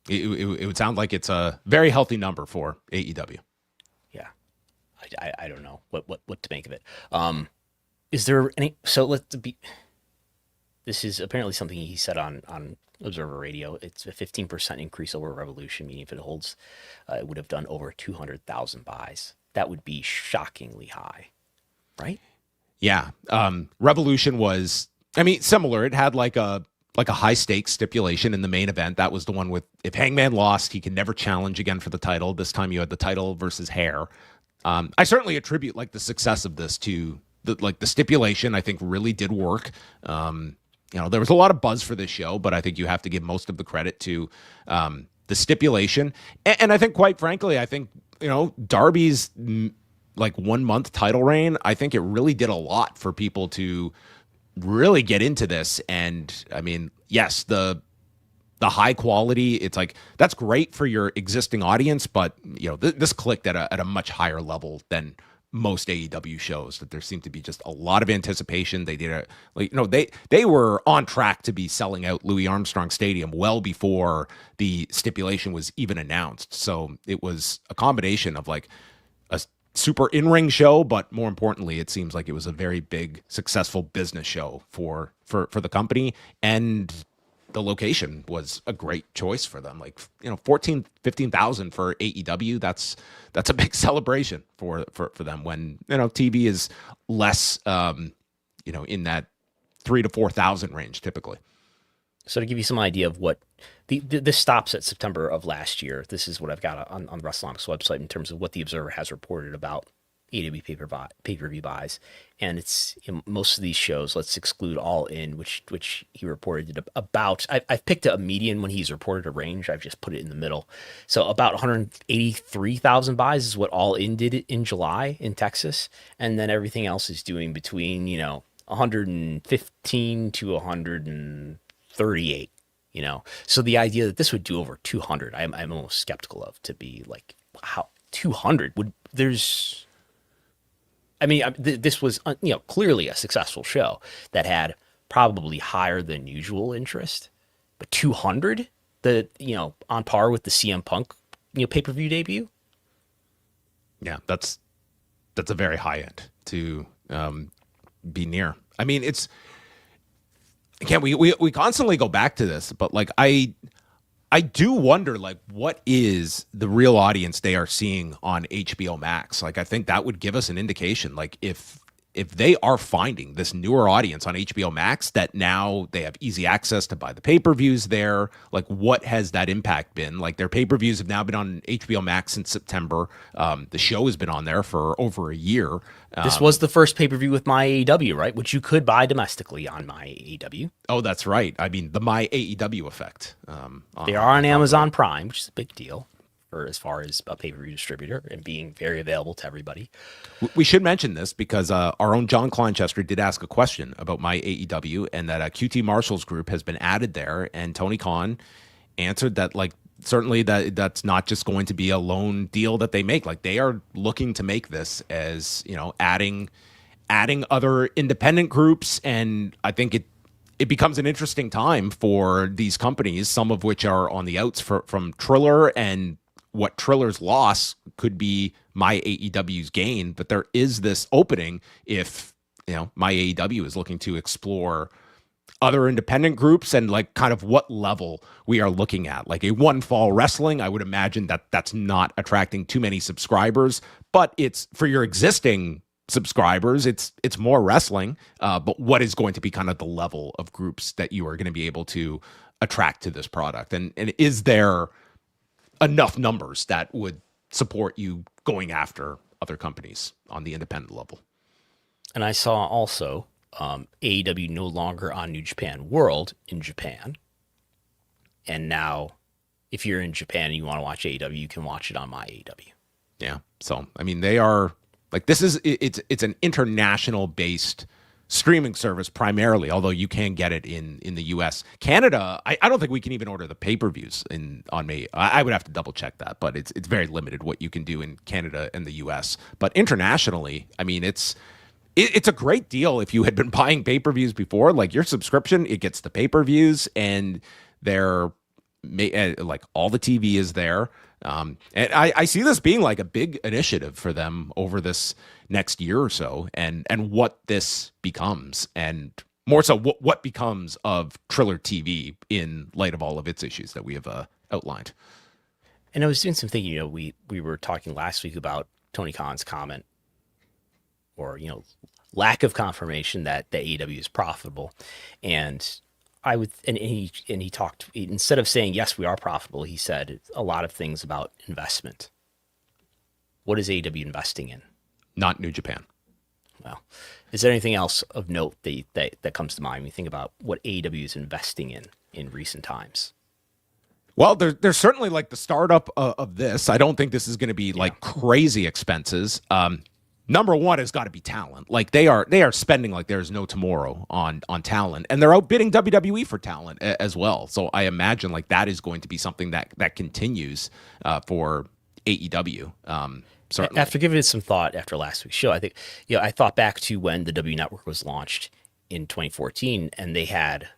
It would sound like it's a very healthy number for AEW. I don't know what to make of it. Is there any? So this is apparently something he said on Observer Radio. It's a 15% increase over Revolution, meaning if it holds, it would have done over 200,000 buys. That would be shockingly high, right? Yeah. Revolution was, similar. It had like a high stakes stipulation in the main event. That was the one with, if Hangman lost, he can never challenge again for the title. This time you had the title versus hair. I certainly attribute the success of this to the stipulation. I think really did work. There was a lot of buzz for this show, but I think you have to give most of the credit to the stipulation. And I think, quite frankly, Darby's 1 month title reign, I think it really did a lot for people to really get into this. And yes, the high quality, it's that's great for your existing audience, but this clicked at a much higher level than most AEW shows. That there seemed to be just a lot of anticipation. They did they were on track to be selling out Louis Armstrong Stadium well before the stipulation was even announced. So it was a combination of a super in-ring show, but more importantly, it seems like it was a very big, successful business show for the company, and the location was a great choice for them. 15,000 for AEW. That's a big celebration for them when, TV is less, in that 3,000 to 4,000 range typically. So to give you some idea of what this stops at September of last year, this is what I've got on the Wrestlenomics website in terms of what the Observer has reported about AEW pay-per-view buys, and it's most of these shows. Let's exclude All In, which he reported about. I've picked a median when he's reported a range. I've just put it in the middle. So about 183,000 buys is what All In did in July in Texas, and then everything else is doing between 115 to 138. So the idea that this would do over 200, I'm almost skeptical of, to be like, how 200 would. This was, clearly a successful show that had probably higher than usual interest, but 200, on par with the CM Punk, pay-per-view debut. Yeah, that's a very high end to be near. I mean, it's, again, we constantly go back to this, but like, I do wonder, like, what is the real audience they are seeing on HBO Max? Like, I think that would give us an indication. Like, if they are finding this newer audience on HBO Max that now they have easy access to buy the pay-per-views there, like, what has that impact been? Like, their pay-per-views have now been on HBO Max since September. The show has been on there for over a year. This was the first pay-per-view with MyAEW, right? Which you could buy domestically on MyAEW. Oh, that's right. I mean, the MyAEW effect. They are on Amazon Prime, which is a big deal for as far as a pay-per-view distributor and being very available to everybody. We should mention this because our own John Kleinchester did ask a question about MyAEW, and that QT Marshall's group has been added there, and Tony Khan answered that, like, certainly that's not just going to be a lone deal that they make. Like, they are looking to make this as, adding other independent groups, and I think it becomes an interesting time for these companies, some of which are on the outs from Triller, and what Triller's loss could be MyAEW's gain. But there is this opening if, MyAEW is looking to explore other independent groups and, like, kind of what level we are looking at. Like a One Fall Wrestling, I would imagine that's not attracting too many subscribers, but it's for your existing subscribers, it's more wrestling. But what is going to be kind of the level of groups that you are going to be able to attract to this product? And is there enough numbers that would support you going after other companies on the independent level? And I saw also AEW no longer on New Japan World in Japan. And now, if you're in Japan and you want to watch AEW, you can watch it on MyAEW. Yeah. So, I mean, they are, like, it's an international based streaming service primarily, although you can get it in the US. Canada, I don't think we can even order the pay-per-views on May. I would have to double check that, but it's very limited what you can do in Canada and the US. But internationally, I mean, it's a great deal if you had been buying pay-per-views before. Like, your subscription, it gets the pay-per-views, and they're like, all the TV is there. And I see this being like a big initiative for them over this next year or so, and what this becomes, and more so what becomes of Triller TV in light of all of its issues that we have outlined. And I was doing some thinking, we were talking last week about Tony Khan's comment, or, lack of confirmation that the AEW is profitable. And he talked, instead of saying, yes, we are profitable, he said a lot of things about investment. What is AEW investing in? Not New Japan. Well, is there anything else of note that comes to mind when you think about what AEW is investing in recent times? Well, there's certainly, like, the startup of this. I don't think this is going to be like crazy expenses. Number one has got to be talent. Like, they are spending like there's no tomorrow on talent, and they're outbidding WWE for talent as well. So I imagine, like, that is going to be something that continues for AEW. Certainly. After giving it some thought after last week's show, I think, I thought back to when the W Network was launched in 2014, and they had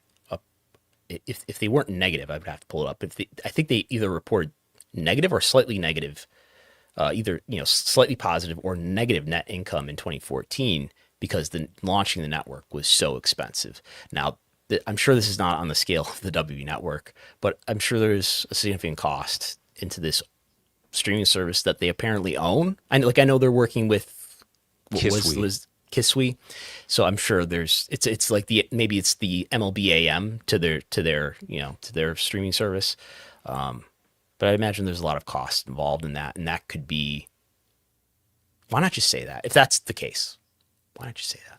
if they weren't negative, I would have to pull it up. I think they either reported negative or slightly negative. Either slightly positive or negative net income in 2014 because launching the network was so expensive. Now, I'm sure this is not on the scale of the W Network, but I'm sure there's a significant cost into this streaming service that they apparently own. I know they're working with Kisui, so I'm sure it's like maybe it's the MLBAM to their streaming service. But I imagine there's a lot of cost involved in that, and that could be Why not just say that? If that's the case, why not just say that?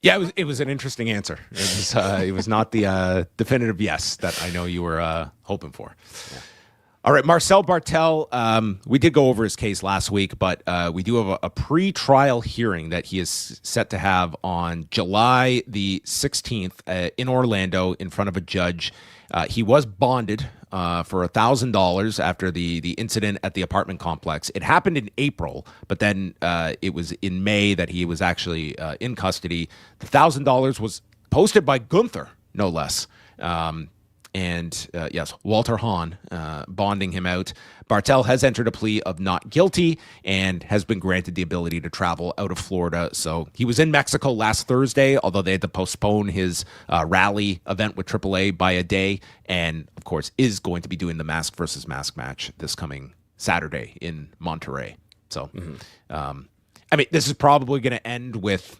Yeah, it was an interesting answer. It was not the definitive yes that I know you were hoping for. Yeah. All right, Marcel Barthel, we did go over his case last week, but we do have a pre-trial hearing that he is set to have on July the 16th in Orlando in front of a judge. He was bonded for $1,000 after the incident at the apartment complex. It happened in April, but then it was in May that he was actually in custody. The $1,000 was posted by Gunther, no less. Yes, Walter Hahn bonding him out. Barthel has entered a plea of not guilty and has been granted the ability to travel out of Florida. So he was in Mexico last Thursday, although they had to postpone his rally event with AAA by a day. And, of course, is going to be doing the mask versus mask match this coming Saturday in Monterrey. So, I mean, this is probably going to end with,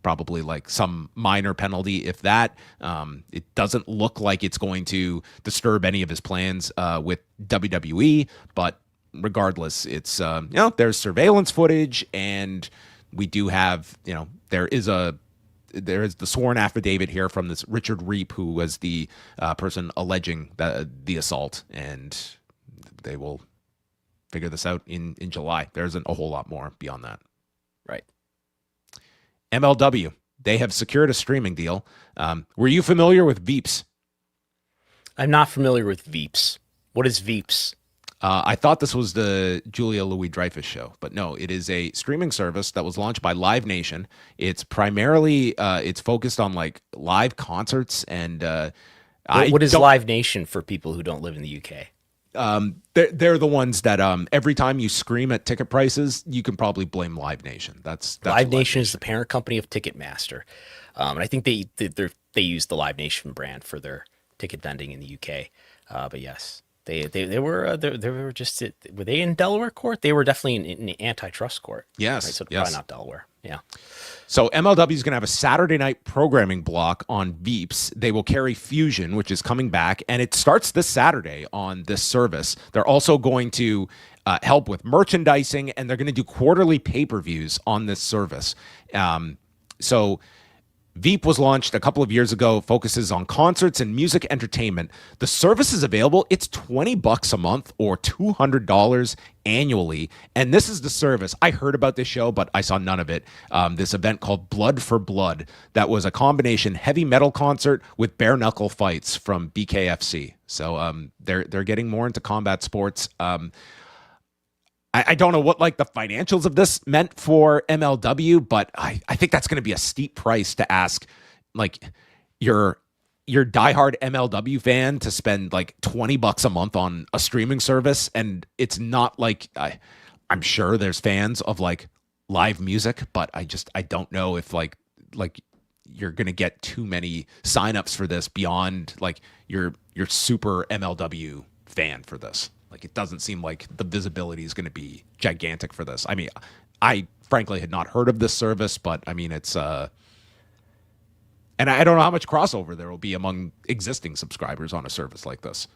probably like some minor penalty, if that. It doesn't look like it's going to disturb any of his plans with WWE, but regardless, it's there's surveillance footage, and we do have there is the sworn affidavit here from this Richard Reep, who was the person alleging the assault, and they will figure this out in July. There isn't a whole lot more beyond that. Right. MLW, they have secured a streaming deal. Were you familiar with Veeps? I'm not familiar with Veeps. What is Veeps? I thought this was the Julia Louis-Dreyfus show, but no, it is a streaming service that was launched by Live Nation. It's primarily, it's focused on like live concerts and... what is Live Nation for people who don't live in the UK? They're the ones that every time you scream at ticket prices, you can probably blame Live Nation. That's Live Nation is the parent company of Ticketmaster, and I think they use the Live Nation brand for their ticket vending in the UK. But yes, they were just were they in Delaware court? They were definitely in antitrust court. Yes, right? So yes. probably not Delaware. Yeah. So MLW is going to have a Saturday night programming block on Veeps. They will carry Fusion, which is coming back, and it starts this Saturday on this service. They're also going to help with merchandising, and they're going to do quarterly pay-per-views on this service. So Veep was launched a couple of years ago, focuses on concerts and music entertainment. The service is available. It's $20 a month or $200 annually. And this is the service. I heard about this show, but I saw none of it. This event called Blood for Blood, that was a combination heavy metal concert with bare knuckle fights from BKFC. So they're getting more into combat sports. I don't know what like the financials of this meant for MLW, but I think that's going to be a steep price to ask like your diehard MLW fan to spend like $20 a month on a streaming service. And it's not like I'm sure there's fans of like live music, but I don't know if like you're going to get too many signups for this beyond like your super MLW fan for this. Like, it doesn't seem like the visibility is going to be gigantic for this. I mean, I frankly had not heard of this service, but I mean, it's, and I don't know how much crossover there will be among existing subscribers on a service like this.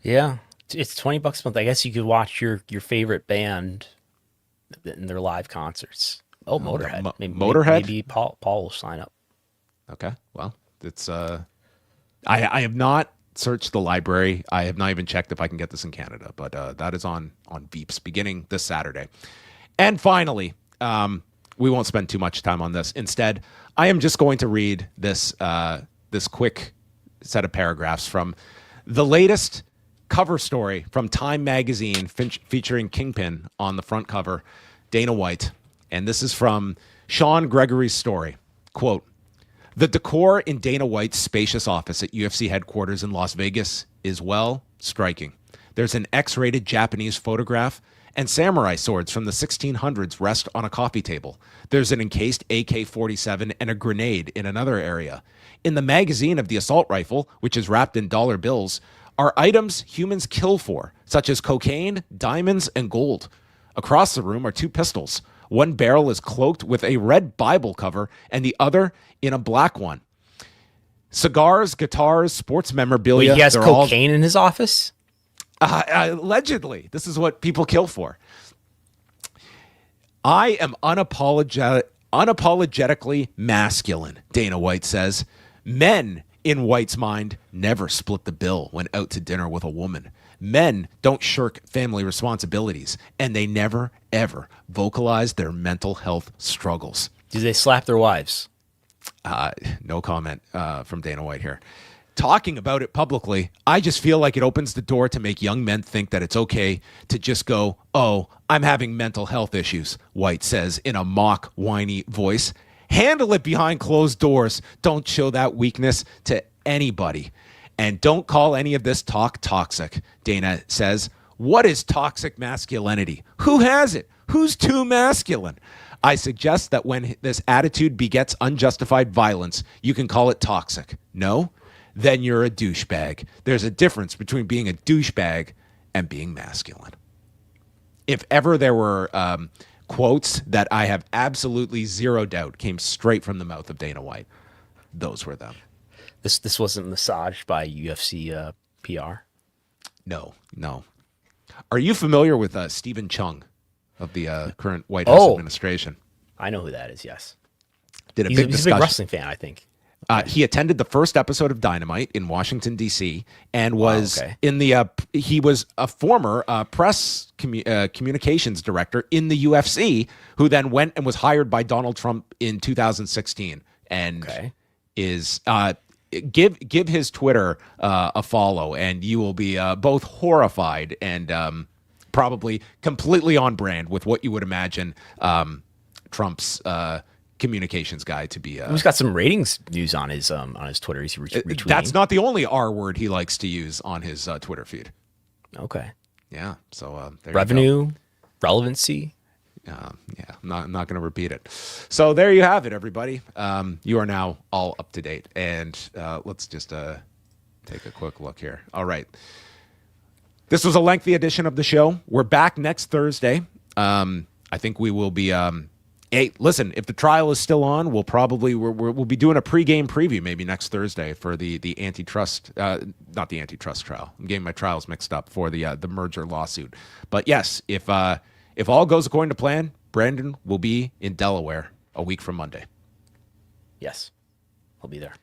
Yeah. It's $20 a month. I guess you could watch your favorite band in their live concerts. Oh, Motorhead. Motorhead? Maybe Paul will sign up. Okay. Well, it's, I have not search the library. I have not even checked if I can get this in Canada, but that is on Veeps beginning this Saturday. And finally, we won't spend too much time on this. Instead, I am just going to read this quick set of paragraphs from the latest cover story from Time magazine featuring Kingpin on the front cover, Dana White. And this is from Sean Gregory's story. Quote, "The decor in Dana White's spacious office at UFC headquarters in Las Vegas is, well, striking. There's an X-rated Japanese photograph, and samurai swords from the 1600s rest on a coffee table. There's an encased AK-47 and a grenade in another area. In the magazine of the assault rifle, which is wrapped in dollar bills, are items humans kill for, such as cocaine, diamonds, and gold. Across the room are two pistols. One barrel is cloaked with a red Bible cover and the other in a black one. Cigars, guitars, sports memorabilia." Wait, he has cocaine in his office? Allegedly, this is what people kill for. I am unapologetically masculine, Dana White says. Men, in White's mind, never split the bill when out to dinner with a woman. Men don't shirk family responsibilities, and they never, ever vocalize their mental health struggles. Do they slap their wives? No comment from Dana White here. Talking about it publicly, I just feel like it opens the door to make young men think that it's okay to just go, oh, I'm having mental health issues, White says in a mock, whiny voice. Handle it behind closed doors. Don't show that weakness to anybody. And don't call any of this talk toxic, Dana says. What is toxic masculinity? Who has it? Who's too masculine? I suggest that when this attitude begets unjustified violence, you can call it toxic. No? Then you're a douchebag. There's a difference between being a douchebag and being masculine. If ever there were quotes that I have absolutely zero doubt came straight from the mouth of Dana White, those were them. This wasn't massaged by UFC PR? No. Are you familiar with Stephen Chung of the current White House administration? I know who that is, yes. He's a big wrestling fan, I think. He attended the first episode of Dynamite in Washington, D.C., and was in the. He was a former press communications director in the UFC, who then went and was hired by Donald Trump in 2016, and is give his Twitter a follow, and you will be both horrified and probably completely on brand with what you would imagine Trump's communications guy to be. He's got some ratings news on his Twitter. He's retweeting. That's not the only R word he likes to use on his Twitter feed. Okay. Yeah. So there revenue, you go. relevancy. Yeah. I'm not going to repeat it. So there you have it, everybody. You are now all up to date, and let's just take a quick look here. All right. This was a lengthy edition of the show. We're back next Thursday. I think we will be. Hey, listen, if the trial is still on, we'll be doing a pregame preview maybe next Thursday for the antitrust, not the antitrust trial. I'm getting my trials mixed up for the merger lawsuit. But yes, if all goes according to plan, Brandon will be in Delaware a week from Monday. Yes, I'll be there.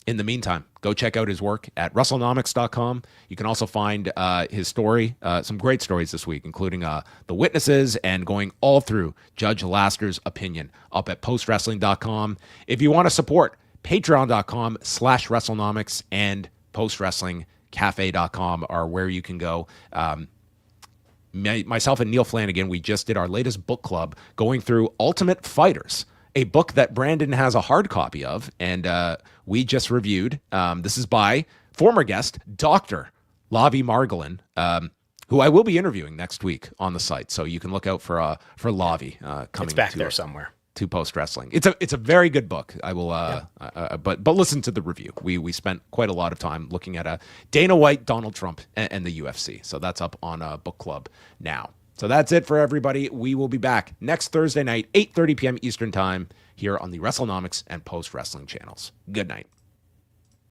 In the meantime, go check out his work at Wrestlenomics.com. You can also find his story, some great stories this week, including the witnesses and going all through Judge Laster's opinion up at postwrestling.com. If you want to support, patreon.com/Wrestlenomics and postwrestlingcafe.com are where you can go. Myself and Neil Flanagan, we just did our latest book club going through Ultimate Fighters, a book that Brandon has a hard copy of, and we just reviewed. This is by former guest, Dr. Lavi Margolin, who I will be interviewing next week on the site. So you can look out for Lavi coming. It's back there somewhere. To Post Wrestling. It's a very good book. I will, but listen to the review. We spent quite a lot of time looking at Dana White, Donald Trump, and the UFC. So that's up on Book Club now. So that's it for everybody. We will be back next Thursday night, 8:30 p.m. Eastern Time, here on the Wrestlenomics and Post Wrestling channels. Good night.